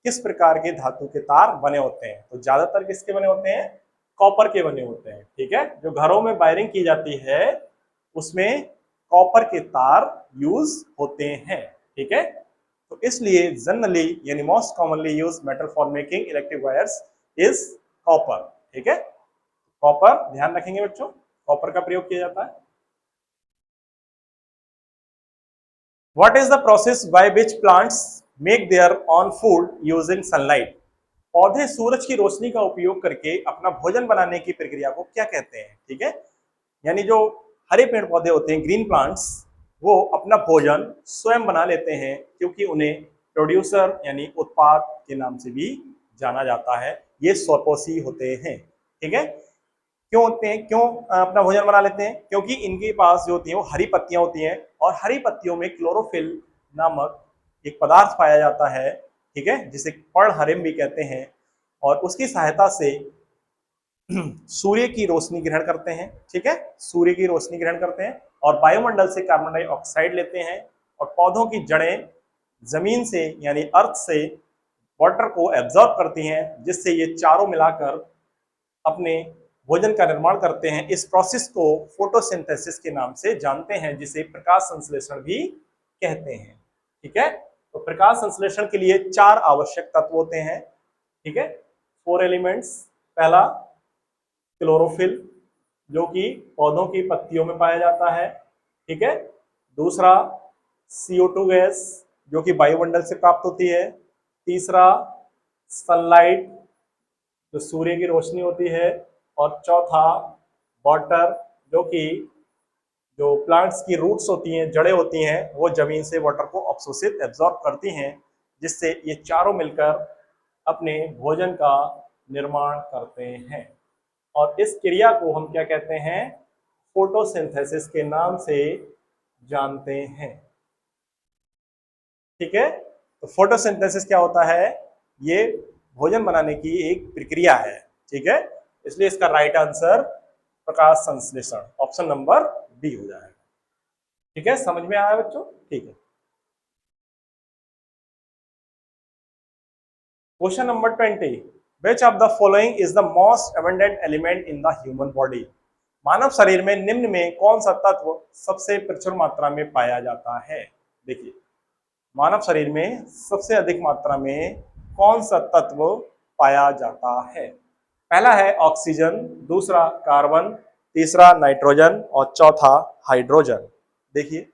किस प्रकार के धातु के तार बने होते हैं, तो ज्यादातर किसके बने होते हैं, कॉपर के बने होते हैं। ठीक है, जो घरों में वायरिंग की जाती है उसमें कॉपर के तार यूज होते हैं। ठीक है, तो इसलिए जनरली यानी most commonly use metal for making electric wires is copper. ठीक है, कॉपर ध्यान रखेंगे बच्चों, कॉपर का प्रयोग किया जाता है। What is the process by which plants make their on food using sunlight, पौधे सूरज की रोशनी का उपयोग करके अपना भोजन बनाने की प्रक्रिया को क्या कहते हैं। ठीक है, यानी जो हरे पेड़ पौधे होते हैं, ग्रीन प्लांट्स, वो अपना भोजन स्वयं बना लेते हैं, क्योंकि उन्हें प्रोड्यूसर यानी उत्पाद के नाम से भी जाना जाता है। ये स्वपोषी होते हैं। ठीक है, क्यों होते हैं, क्यों अपना भोजन बना लेते हैं, क्योंकि इनके पास जो होती है वो हरी पत्तियां होती हैं, और हरी पत्तियों में क्लोरोफिल नामक एक पदार्थ पाया जाता है। ठीक है, जिसे पर्णहरिम भी कहते हैं, और उसकी सहायता से सूर्य की रोशनी ग्रहण करते हैं, ठीक है, सूर्य की रोशनी ग्रहण करते हैं और वायुमंडल से कार्बन डाइऑक्साइड लेते हैं और पौधों की जड़ें जमीन से यानी अर्थ से वाटर को एब्जॉर्ब करती हैं, जिससे ये चारों मिलाकर अपने भोजन का निर्माण करते हैं। इस प्रोसेस को फोटोसिंथेसिस के नाम से जानते हैं, जिसे प्रकाश संश्लेषण भी कहते हैं। ठीक है, तो प्रकाश संश्लेषण के लिए 4 आवश्यक तत्व होते हैं। ठीक है, 4 एलिमेंट्स। पहला क्लोरोफिल, जो कि पौधों की पत्तियों में पाया जाता है। ठीक है, दूसरा CO2 गैस, जो कि वायुमंडल से प्राप्त होती है। तीसरा सनलाइट, जो सूर्य की रोशनी होती है। और चौथा वाटर, जो कि जो प्लांट्स की रूट्स होती हैं, जड़ें होती हैं, वो जमीन से वाटर को अवशोषित एब्जॉर्ब करती हैं, जिससे ये चारों मिलकर अपने भोजन का निर्माण करते हैं। और इस क्रिया को हम क्या कहते हैं? फोटोसिंथेसिस के नाम से जानते हैं। ठीक है, तो फोटोसिंथेसिस क्या होता है? ये भोजन बनाने की एक प्रक्रिया है। ठीक है, इसलिए इसका राइट आंसर प्रकाश संश्लेषण, ऑप्शन नंबर बी हो जाएगा। ठीक है, समझ में आया बच्चों? ठीक है, question number 20, which of the following is the most abundant element in the human body? मानव शरीर में निम्न में कौन सा तत्व सबसे प्रचुर मात्रा में पाया जाता है? देखिए, मानव शरीर में सबसे अधिक मात्रा में कौन सा तत्व पाया जाता है? पहला है ऑक्सीजन, दूसरा कार्बन, तीसरा नाइट्रोजन और चौथा हाइड्रोजन। देखिए,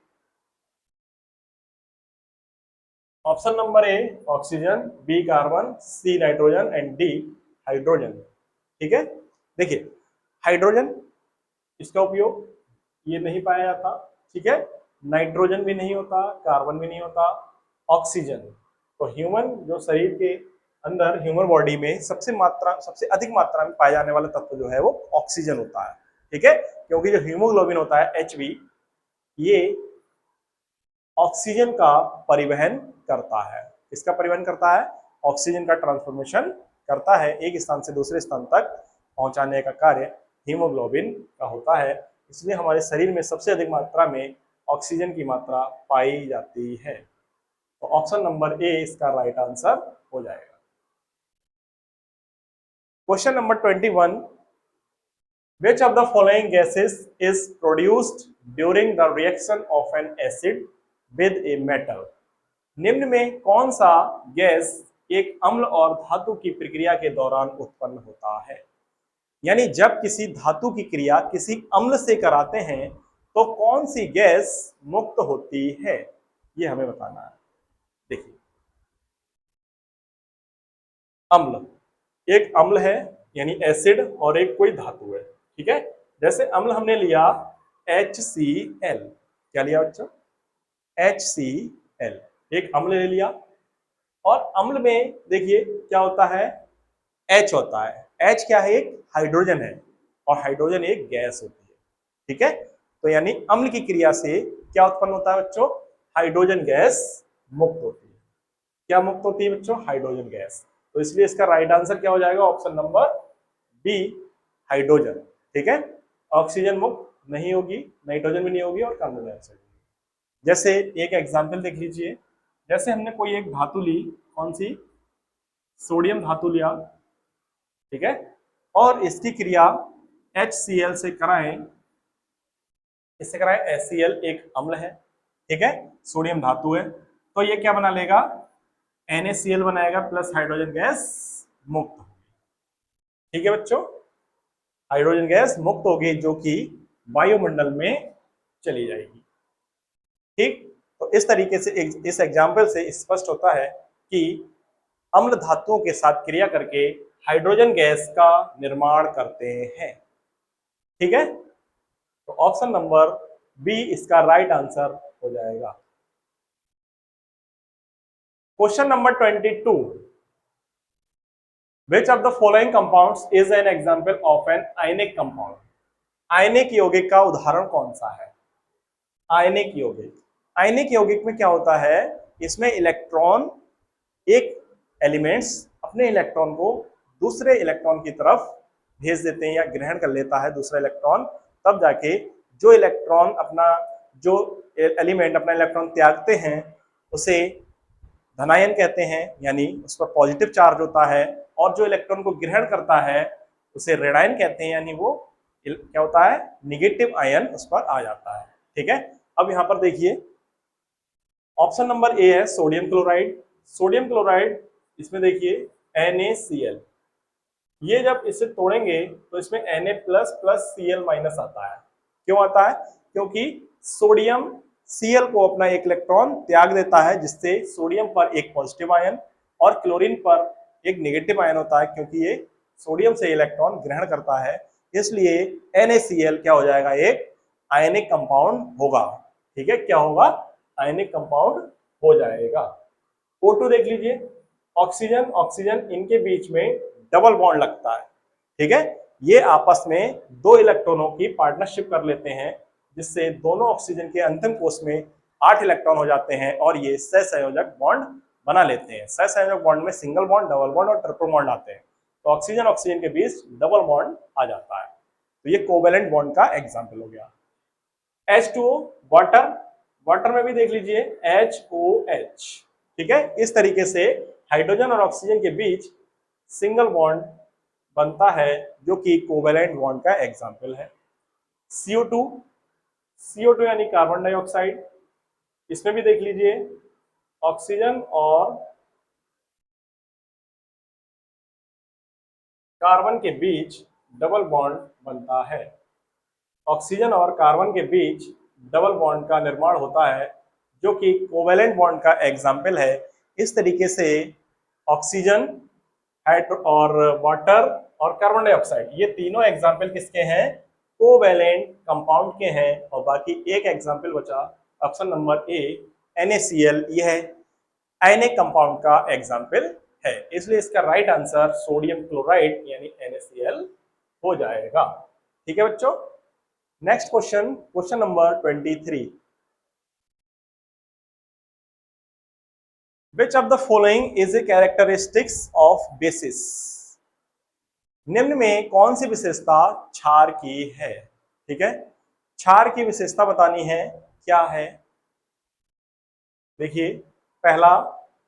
option number A oxygen, B carbon, C nitrogen and D hydrogen. ठीक है, देखिए हाइड्रोजन, इसका उपयोग ये नहीं पाया जाता। ठीक है, नाइट्रोजन भी नहीं होता, कार्बन भी नहीं होता, ऑक्सीजन। तो ह्यूमन जो शरीर के अंदर ह्यूमन बॉडी में सबसे अधिक मात्रा में पाए जाने वाला तत्व जो है वो ऑक्सीजन होता है। ठीक है, क्योंकि जो हीमोग्लोबिन होता है HB, ये ऑक्सीजन का परिवहन करता है। किसका परिवहन करता है? ऑक्सीजन का ट्रांसफॉर्मेशन करता है, एक स्थान से दूसरे स्थान तक पहुंचाने का कार्य हीमोग्लोबिन का होता है। इसलिए हमारे शरीर में सबसे अधिक मात्रा में ऑक्सीजन की मात्रा पाई जाती है। तो ऑप्शन नंबर ए इसका राइट आंसर हो जाएगा। Question number 21, which of the following gases is produced during the reaction of an acid with a metal? निम्न में कौन सा गैस एक अम्ल और धातु की प्रक्रिया के दौरान उत्पन्न होता है? यानी जब किसी धातु की क्रिया किसी अम्ल से कराते हैं तो कौन सी गैस मुक्त होती है, ये हमें बताना है। देखिए, अम्ल, एक अम्ल है यानी एसिड और एक कोई धातु है। ठीक है, जैसे अम्ल हमने लिया HCl, क्या लिया बच्चों? HCl, एक अम्ल ले लिया। और अम्ल में देखिए क्या होता है? H होता है। H क्या है? एक हाइड्रोजन है और हाइड्रोजन एक गैस होती है। ठीक है, तो यानी अम्ल की क्रिया से क्या उत्पन्न होता है बच्चों? हाइड्रोजन गैस मुक्त होती है। क्या मुक्त होती है बच्चों? Hydrogen gas. तो इसलिए इसका राइट आंसर क्या हो जाएगा? Option number B hydrogen. ठीक है, ऑक्सीजन मुक्त नहीं होगी, नाइट्रोजन भी नहीं होगी और कार्बन डाइऑक्साइड। जैसे एक एग्जांपल देख लीजिए, जैसे हमने कोई एक धातु ली, कौन सी? सोडियम धातु लिया। ठीक है, और इसकी क्रिया HCl से कराएं, इससे कराएं HCl एक अम्ल है। ठीक है, सोडियम धातु है, तो ये क्या बना लेगा? NaCl बनाएगा प्लस हाइड्रोजन गैस मुक्त होगी। ठीक है बच्चों, हाइड्रोजन गैस मुक्त होगी जो कि वायुमंडल में चली जाएगी। ठीक, तो इस तरीके से इस एग्जाम्पल से स्पष्ट होता है कि अम्ल धातुओं के साथ क्रिया करके हाइड्रोजन गैस का निर्माण करते हैं। ठीक है, तो ऑप्शन नंबर बी इसका राइट आंसर हो जाएगा। Question number 22, which of the following compounds is an example of an ionic compound? आयनिक यौगिक का उदाहरण कौन सा है? आयनिक यौगिक, आयनिक यौगिक में क्या होता है? इसमें इलेक्ट्रॉन, एक एलिमेंट्स अपने इलेक्ट्रॉन को दूसरे इलेक्ट्रॉन की तरफ भेज देते हैं या ग्रहण कर लेता है दूसरा इलेक्ट्रॉन, तब जाके जो इलेक्ट्रॉन अपना जो एलिमेंट अपना इलेक्ट्रॉन त्यागते हैं उसे धनायन कहते हैं, यानी उस पर पॉजिटिव चार्ज होता है, और जो इलेक्ट्रॉन को ग्रहण करता है उसे ऋणायन कहते हैं, यानी वो क्या होता है, निगेटिव आयन उस पर आ जाता है। ठीक है, अब यहां पर देखिए ऑप्शन नंबर ए है सोडियम क्लोराइड। सोडियम क्लोराइड, इसमें देखिए NaCl, ये जब इसे तोड़ेंगे तो इसमें Na plus plus Cl minus आता है। क्यों आता है? क्योंकि सोडियम Cl को अपना एक इलेक्ट्रॉन त्याग देता है, जिससे सोडियम पर एक पॉजिटिव आयन और क्लोरीन पर एक नेगेटिव आयन होता है, क्योंकि ये सोडियम से इलेक्ट्रॉन ग्रहण करता है, इसलिए NaCl क्या हो जाएगा, एक आयनिक कंपाउंड होगा। ठीक है, क्या होगा, आयनिक कंपाउंड हो जाएगा। O2 देख लीजिए, ऑक्सीजन ऑक्सीजन इनके बीच में डबल बॉन्ड लगता है। ठीक है, ये आपस में दो इलेक्ट्रॉनों की पार्टनरशिप कर लेते हैं, जिससे दोनों ऑक्सीजन के अंतिम कोष में 8 इलेक्ट्रॉन हो जाते हैं और ये सहसंयोजक बॉन्ड बना लेते हैं। सहसंयोजक बॉन्ड में सिंगल बॉन्ड, डबल बॉन्ड और ट्रिपल बॉन्ड आते हैं, तो ऑक्सीजन ऑक्सीजन के बीच डबल बॉन्ड आ जाता है, तो ये कोवेलेंट बॉन्ड का एग्जाम्पल हो गया। H2O वाटर, वाटर में भी देख लीजिए HOH। ठीक है, इस तरीके से हाइड्रोजन और ऑक्सीजन के बीच सिंगल बॉन्ड बनता है, जो कि कोवेलेंट बॉन्ड का एग्जाम्पल है। CO2, CO2 यानी कार्बन डाइऑक्साइड, इसमें भी देख लीजिए ऑक्सीजन और कार्बन के बीच डबल बॉन्ड बनता है। ऑक्सीजन और कार्बन के बीच डबल बॉन्ड का निर्माण होता है, जो कि कोवेलेंट बॉन्ड का एग्जाम्पल है। इस तरीके से ऑक्सीजन और वाटर और कार्बन डाइऑक्साइड, ये तीनों एग्जाम्पल किसके हैं, कोवेलेंट कंपाउंड के हैं, और बाकी एक एग्जाम्पल बचा ऑप्शन नंबर ए NaCl, यह आयनिक कंपाउंड का एग्जाम्पल है, इसलिए इसका राइट आंसर सोडियम क्लोराइड यानी NaCl हो जाएगा। ठीक है बच्चों, next question, question number 23, Which of the following is a characteristics of basis? निम्न में कौन सी विशेषता क्षार की है? ठीक है, क्षार की विशेषता बतानी है, क्या है? देखिए पहला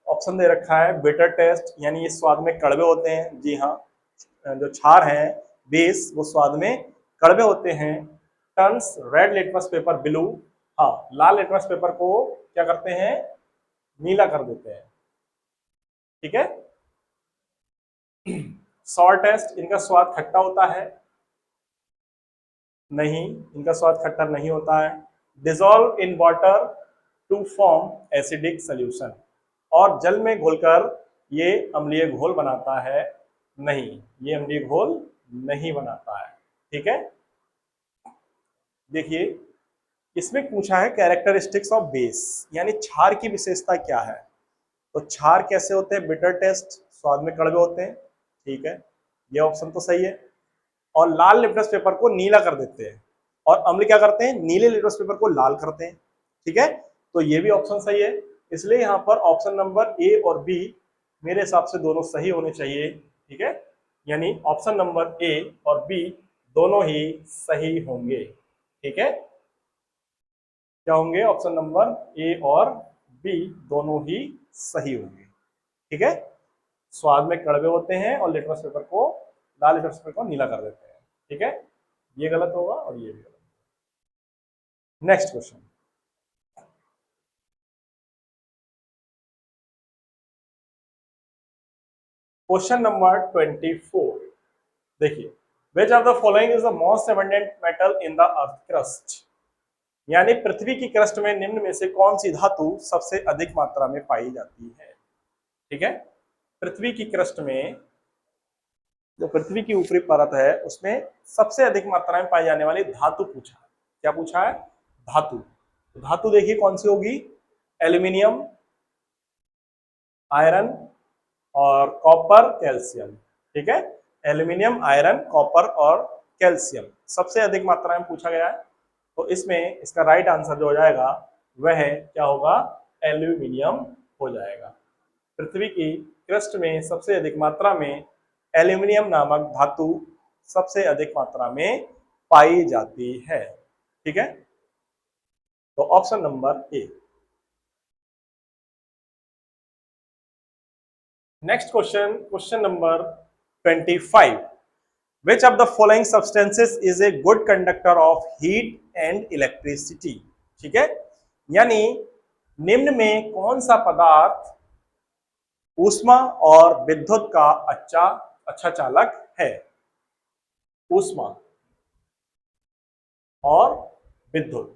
ऑप्शन दे रखा है बिटर टेस्ट, यानी ये स्वाद में कड़वे होते हैं। जी हाँ, जो क्षार हैं बेस वो स्वाद में कड़वे होते हैं। Turns red litmus paper blue, हाँ लाल लिटमस पेपर को क्या करते हैं, नीला कर देते हैं। ठीक है, सॉर टेस्ट, इनका स्वाद खट्टा होता है, नहीं इनका स्वाद खट्टा नहीं होता है। Dissolve in water to form acidic solution, और जल में घोलकर ये अम्लीय घोल बनाता है, नहीं ये अम्लीय घोल नहीं बनाता है। ठीक है, देखिए इसमें पूछा है कैरेक्टरिस्टिक्स ऑफ बेस, यानी क्षार की विशेषता क्या है। तो क्षार कैसे होते हैं, बिटर टेस्ट, स्वाद में कड़वे होते हैं। ठीक है, ये ऑप्शन तो सही है। और लाल लिटमस पेपर को नीला कर देते हैं, और अम्ल क्या करते हैं, नीले लिटमस पेपर को लाल करते हैं। ठीक है, तो ये भी ऑप्शन सही है, इसलिए यहाँ पर ऑप्शन नंबर ए और बी मेरे हिसाब से दोनों सही होने चाहिए। ठीक है, यानी ऑप्शन नंबर ए और बी दोनों ही सही होंगे। ठीक है, क्या होंगे, ऑप्शन नंबर ए और बी दोनों ही सही होंगे। ठीक है, स्वाद में कड़वे होते हैं और लिटमस पेपर को, लाल लिटमस पेपर को नीला कर देते हैं। ठीक है, ये गलत होगा और ये भी गलत। नेक्स्ट क्वेश्चन, क्वेश्चन नंबर 24, देखिए which of the following is the most abundant metal in the earth crust, यानी पृथ्वी की क्रस्ट में निम्न में से कौन सी धातु सबसे अधिक मात्रा में पाई जाती है। ठीक है, पृथ्वी की क्रस्ट में, जो पृथ्वी की ऊपरी परत है उसमें सबसे अधिक मात्रा में पाई जाने वाली धातु पूछा है। क्या पूछा है, धातु। तो धातु देखिए कौन सी होगी, एल्यूमिनियम, आयरन और कॉपर, कैल्शियम। ठीक है, एल्यूमिनियम, आयरन, कॉपर और कैल्शियम सबसे अधिक मात्रा में पूछा गया है, तो इसमें इसका राइट आंसर जो हो जाएगा वह क्या होगा, एल्यूमिनियम हो जाएगा। पृथ्वी की क्रस्ट में सबसे अधिक मात्रा में एल्यूमिनियम नामक धातु सबसे अधिक मात्रा में पाई जाती है। ठीक है, तो option number A. Next question, question number 25, which of the following substances is a good conductor of heat and electricity? ठीक है, यानी निम्न में कौन सा पदार्थ ऊष्मा और विद्युत का अच्छा चालक है? ऊष्मा और विद्युत,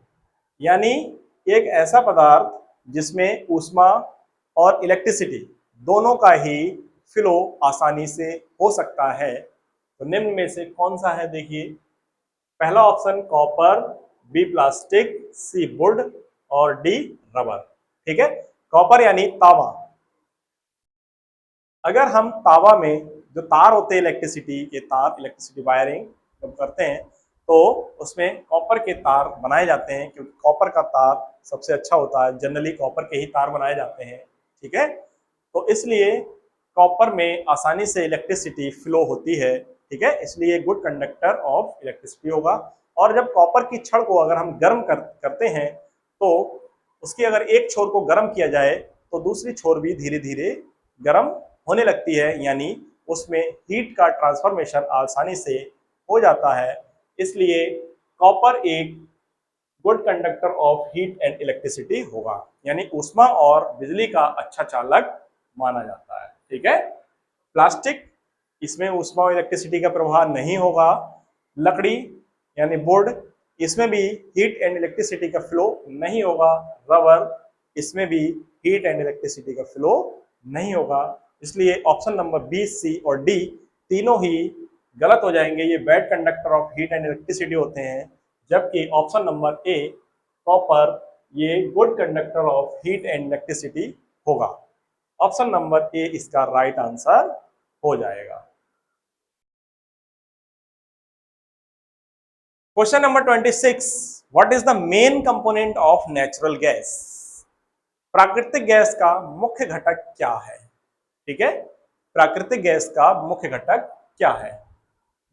यानी एक ऐसा पदार्थ जिसमें ऊष्मा और इलेक्ट्रिसिटी दोनों का ही फ्लो आसानी से हो सकता है, तो निम्न में से कौन सा है? देखिए, पहला option copper, B plastic, C wood और डी रबर। ठीक है, कॉपर यानी तांबा। अगर हम तांबा में जो तार होते हैं इलेक्ट्रिसिटी के तार, इलेक्ट्रिसिटी वायरिंग जब करते हैं तो उसमें कॉपर के तार बनाए जाते हैं, क्योंकि कॉपर का तार सबसे अच्छा होता है, जनरली कॉपर के ही तार बनाए जाते हैं। ठीक है, तो इसलिए कॉपर में आसानी से इलेक्ट्रिसिटी फ्लो होती है। ठीक है, इसलिए गुड कंडक्टर ऑफ इलेक्ट्रिसिटी होगा। और जब कॉपर की छड़ को अगर हम गर्म करते हैं तो उसकी अगर एक छोर को गर्म किया जाए तो दूसरी छोर भी धीरे धीरे गर्म होने लगती है, यानी उसमें हीट का ट्रांसफॉर्मेशन आसानी से हो जाता है। इसलिए कॉपर एक good conductor of heat and electricity होगा, यानी ऊष्मा और बिजली का अच्छा चालक माना जाता है। ठीक है, प्लास्टिक, इसमें ऊष्मा और इलेक्ट्रिसिटी का प्रभाव नहीं होगा। लकड़ी यानी वुड, इसमें भी हीट एंड इलेक्ट्रिसिटी का फ्लो नहीं होगा। रबर, इसमें भी हीट एंड इलेक्ट्रिसिटी का फ्लो नहीं होगा। इसलिए ऑप्शन नंबर बी, सी और डी तीनों ही गलत हो जाएंगे, ये bad conductor of heat and electricity होते हैं। जबकि ऑप्शन नंबर ए कॉपर ये good conductor of heat and electricity होगा। ऑप्शन नंबर ए इसका राइट आंसर हो जाएगा। Question number 26, what is the main component of natural gas? प्राकृतिक gas का मुख्य घटक क्या है? ठीक है, प्राकृतिक गैस का मुख्य घटक क्या है?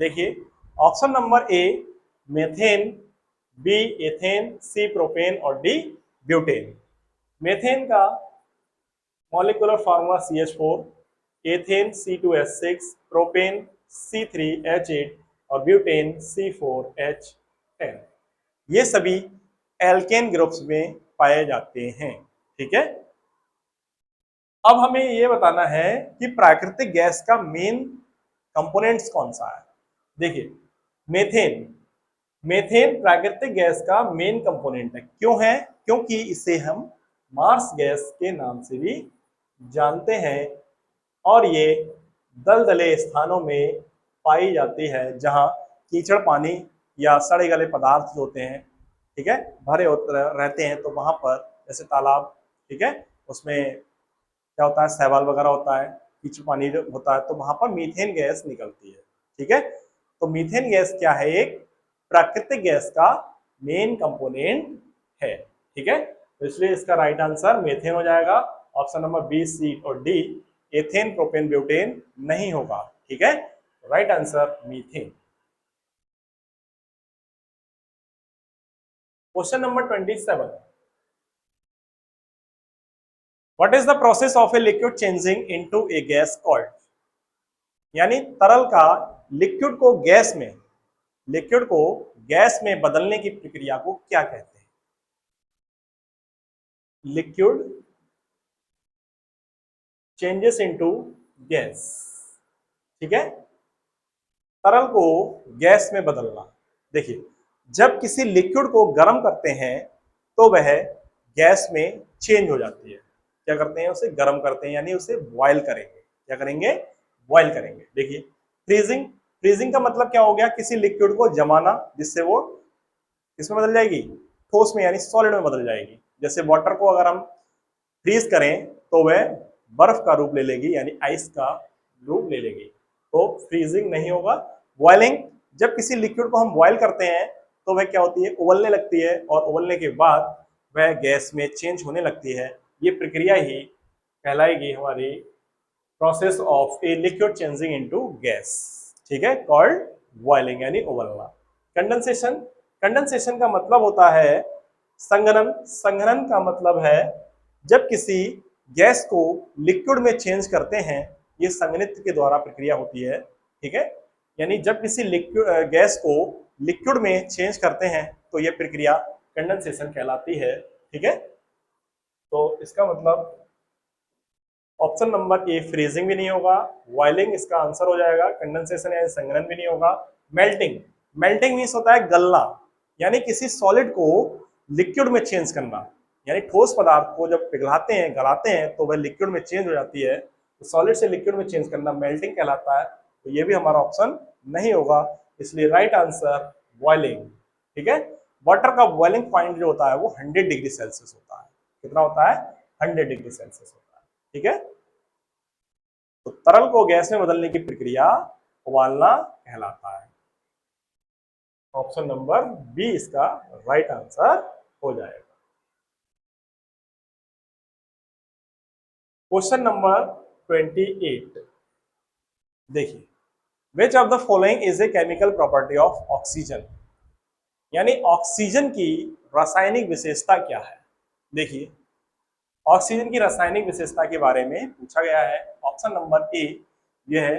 देखिए, option number A methane, B ethane, C propane और डी ब्यूटेन। मेथेन का molecular formula CH4, ethane C2H6, propane C3H8 और ब्यूटेन C4H10। ये सभी एल्केन ग्रुप्स में पाए जाते हैं। ठीक है, अब हमें ये बताना है कि प्राकृतिक गैस का मेन कंपोनेंट्स कौन सा है। देखिए, मेथेन, मेथेन प्राकृतिक गैस का मेन कंपोनेंट है। क्यों है? क्योंकि इसे हम मार्स गैस के नाम से भी जानते हैं और ये दलदले स्थानों में पाई जाती है जहां कीचड़ पानी या सड़े गले पदार्थ होते हैं, ठीक है, भरे रहते हैं, तो वहां पर जैसे तालाब, ठीक है, उसमें क्या होता है, शैवाल वगैरह होता है, कीचड़ पानी होता है, तो वहां पर मीथेन गैस निकलती है। ठीक है, तो मीथेन गैस क्या है? एक प्राकृतिक गैस का मेन कंपोनेंट है। ठीक है, तो इसलिए इसका राइट आंसर मेथेन हो जाएगा। ऑप्शन नंबर बी, सी और डी एथेन, प्रोपेन, ब्यूटेन नहीं होगा। ठीक है, right answer methane. Question number 27, what is the process of a liquid changing into A gas called? यानी तरल का लिक्विड को गैस में, लिक्विड को गैस में बदलने की प्रक्रिया को क्या कहते हैं? Liquid changes into gas. ठीक है, तरल को गैस में बदलना। देखिए, जब किसी लिक्विड को गर्म करते हैं तो वह गैस में चेंज हो जाती है। क्या करते हैं? उसे गर्म करते हैं, यानी उसे बॉयल करेंगे। क्या करेंगे? बॉयल करेंगे। देखिए, फ्रीजिंग, फ्रीजिंग का मतलब क्या हो गया? किसी लिक्विड को जमाना जिससे वो किसमें बदल जाएगी? ठोस में, यानी सॉलिड में बदल जाएगी। जैसे वाटर को अगर हम फ्रीज करें तो वह बर्फ का रूप ले लेगी, यानी आइस का रूप ले लेगी, तो फ्रीजिंग नहीं होगा। बॉइलिंग, जब किसी लिक्विड को हम बॉयल करते हैं तो वह क्या होती है? उबलने लगती है, और उबलने के बाद वह गैस में चेंज होने लगती है। ये प्रक्रिया ही कहलाएगी हमारी process of a liquid changing into gas. ठीक है, कॉल्ड बॉइलिंग यानी उबलना। कंडेंसेशन, कंडेंसेशन का मतलब होता है संघनन। संघनन का मतलब है जब किसी गैस को लिक्विड में चेंज करते हैं, ये संघनित्र के द्वारा प्रक्रिया होती है। ठीक है, यानी जब किसी लिक्विड गैस को लिक्विड में चेंज करते हैं तो ये प्रक्रिया कंडेंसेशन कहलाती है। ठीक है, तो इसका मतलब ऑप्शन नंबर ए फ्रीजिंग भी नहीं होगा, बॉइलिंग इसका आंसर हो जाएगा, कंडेंसेशन यानी संघनन भी नहीं होगा। मेल्टिंग, मेल्टिंग मीन्स होता है गलना, यानी किसी सॉलिड को लिक्विड में चेंज करना, यानी ठोस पदार्थ को जब पिघलाते हैं गलाते हैं तो वह लिक्विड में चेंज हो जाती है, तो सॉलिड से लिक्विड में चेंज करना मेल्टिंग कहलाता है। तो ये भी हमारा ऑप्शन नहीं होगा, इसलिए राइट आंसर बॉइलिंग। ठीक है, वाटर का बॉइलिंग पॉइंट जो होता है वो 100 डिग्री सेल्सियस होता है। कितना होता है? 100 डिग्री सेल्सियस होता है। ठीक है, तो तरल को गैस में बदलने की प्रक्रिया उबालना कहलाता है। ऑप्शन नंबर बी इसका राइट आंसर हो जाएगा। क्वेश्चन नंबर 28 देखिए, विच of the following is a chemical property of oxygen, यानी ऑक्सीजन की रासायनिक विशेषता क्या है। देखिए, ऑक्सीजन की रासायनिक विशेषता के बारे में पूछा गया है। ऑप्शन नंबर ए यह है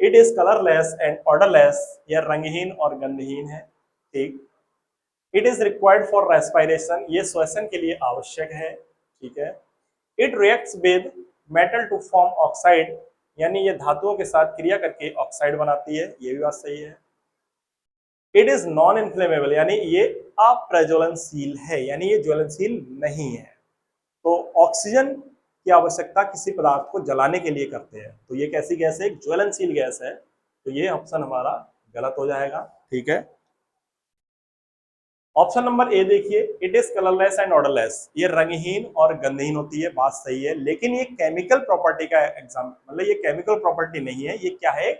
it is colourless and odourless, यह रंगहीन और गंधहीन है। ठीक, it is required for respiration, ये श्वसन के लिए आवश्यक है। ठीक है, it reacts with metal to form oxide, यानी ये धातुओं के साथ क्रिया करके ऑक्साइड बनाती है, ये भी बात सही है। इट इज नॉन इन्फ्लेमेबल, यानी ये अप्रज्वलनशील है, यानी ये ज्वलनशील नहीं है। तो ऑक्सीजन की आवश्यकता किसी पदार्थ को जलाने के लिए करते हैं, तो ये कैसी गैस है? एक ज्वलनशील गैस है, तो ये ऑप्शन हमारा गलत हो जाएगा। ठीक है, ऑप्शन नंबर ए देखिए, it is colourless and odourless, ये रंगहीन और गंधहीन होती है, बात सही है, लेकिन ये केमिकल प्रॉपर्टी का एग्जाम, मतलब ये केमिकल प्रॉपर्टी नहीं है, ये क्या है?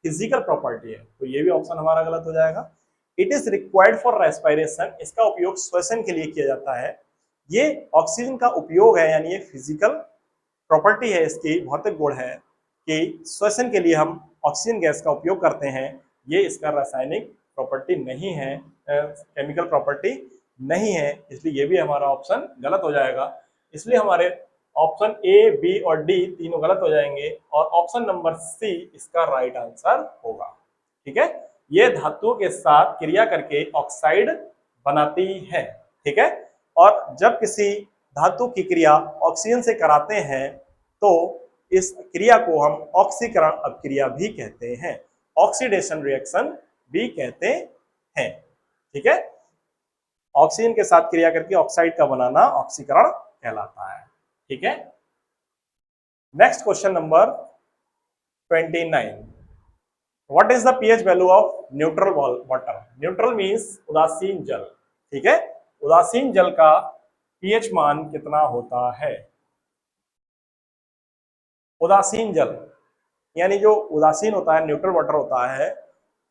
फिजिकल प्रॉपर्टी है, तो ये भी ऑप्शन हमारा गलत हो जाएगा। It is required for respiration, इसका उपयोग श्वसन के लिए किया जाता है। ये ऑक्सीजन का उपयोग है, यानी ये फिजिकल प्रॉपर्टी है, इसकी भौतिक गुण है कि श्वसन के लिए हम ऑक्सीजन गैस का उपयोग करते हैं, ये इसका रासायनिक प्रॉपर्टी नहीं है, केमिकल प्रॉपर्टी नहीं है, इसलिए ये भी हमारा ऑप्शन गलत हो जाएगा। इसलिए हमारे ऑप्शन ए, बी और डी तीनों गलत हो जाएंगे और ऑप्शन नंबर सी इसका राइट आंसर होगा। ठीक है, ये धातुओं के साथ क्रिया करके ऑक्साइड बनाती है। ठीक है, और जब किसी धातु की क्रिया ऑक्सीजन से कराते हैं तो इस क्रिया को हम ऑक्सीकरण अपक्रिया भी कहते हैं, ऑक्सीडेशन रिएक्शन भी कहते हैं। ठीक है, ऑक्सीजन के साथ क्रिया करके ऑक्साइड का बनाना ऑक्सीकरण कहलाता है। ठीक है, next question number 29, what is the pH value of neutral water. Neutral means उदासीन जल। ठीक है, उदासीन जल का पीएच मान कितना होता है? उदासीन जल यानी जो उदासीन होता है, न्यूट्रल वाटर होता है,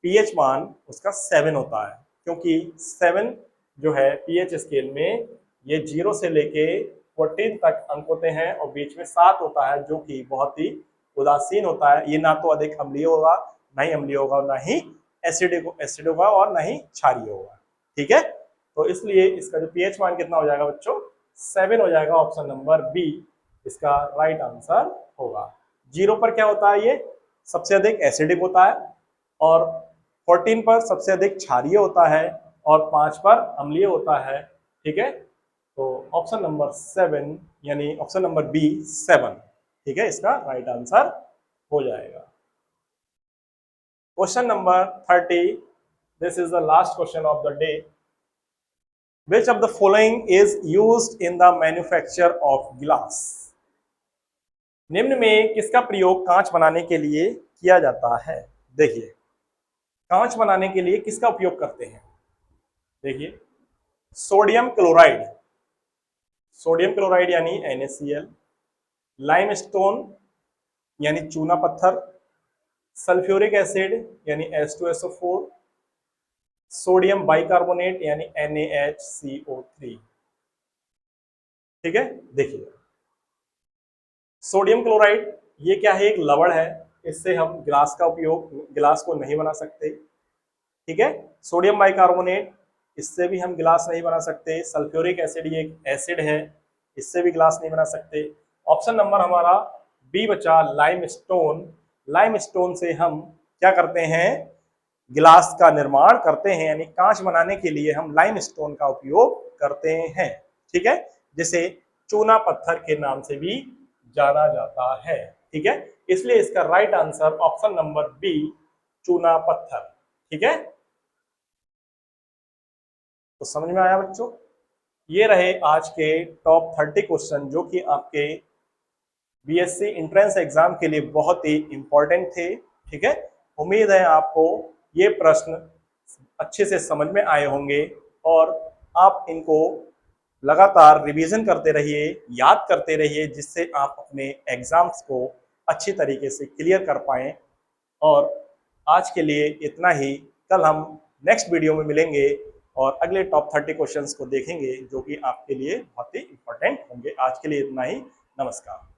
पीएच मान उसका 7 होता है, क्योंकि 7 जो है पीएच स्केल में ये 0 से लेके 14 तक अंक होते हैं और बीच में 7 होता है जो कि बहुत ही उदासीन होता है। ये ना तो अधिक अम्लीय होगा, ना ही अम्लीय होगा, ना ही एसिड होगा और ना ही क्षारीय होगा। ठीक है, तो इसलिए इसका जो पीएच मान कितना हो जाएगा बच्चों? 7 हो जाएगा। ऑप्शन नंबर बी इसका राइट आंसर होगा। 0 पर क्या होता है? ये सबसे अधिक एसिडिक होता है और 14 पर सबसे अधिक क्षारीय होता है और 5 पर अम्लीय होता है। ठीक है, तो ऑप्शन नंबर 7 यानी ऑप्शन नंबर बी 7, ठीक है, इसका राइट आंसर हो जाएगा। Question number 30, this is the last question of the day. Which of the following is used in the manufacture of glass? निम्न में किसका प्रयोग कांच बनाने के लिए किया जाता है? देखिए, कांच बनाने के लिए किसका उपयोग करते हैं? देखिए, सोडियम क्लोराइड, सोडियम क्लोराइड यानी NaCl, लाइमस्टोन यानी चूना पत्थर, सल्फ्यूरिक एसिड यानी H2SO4, सोडियम बाइकार्बोनेट यानी NaHCO3। ठीक है, देखिए, सोडियम क्लोराइड ये क्या है? एक लवण है, इससे हम गिलास का उपयोग, गिलास को नहीं बना सकते। ठीक है। सोडियम बाइकार्बोनेट, इससे भी हम गिलास नहीं बना सकते। सल्फ्यूरिक एसिड, ये एक एसिड है, इससे भी गिलास नहीं बना सकते। ऑप्शन नंबर हमारा बी बचा, लाइमस्टोन। लाइमस्टोन से हम क्या करते हैं, गिलास का निर्माण करते हैं, यानी कांच बनाने के लिए हम लाइमस्टोन का उपयोग करते हैं, ठीक है, जिसे चूना पत्थर के नाम से भी जाना जाता है, ठीक है। इसलिए इसका right answer option number B, चूना पत्थर, ठीक है। तो समझ में आया बच्चों। ये रहे आज के टॉप 30 क्वेश्चन जो कि आपके बीएससी एंट्रेंस एग्जाम के लिए बहुत ही इंपॉर्टेंट थे, ठीक है। उम्मीद है आपको ये प्रश्न अच्छे से समझ में आए होंगे और आप इनको लगातार रिवीजन करते रहिए, याद करते रहिए, जिससे आप अपने एग्जाम्स को अच्छी तरीके से क्लियर कर पाएं। और आज के लिए इतना ही। कल हम नेक्स्ट वीडियो में मिलेंगे और अगले टॉप 30 क्वेश्चंस को देखेंगे जो कि आपके लिए बहुत ही इंपॉर्टेंट होंगे। आज के लिए इतना ही। नमस्कार।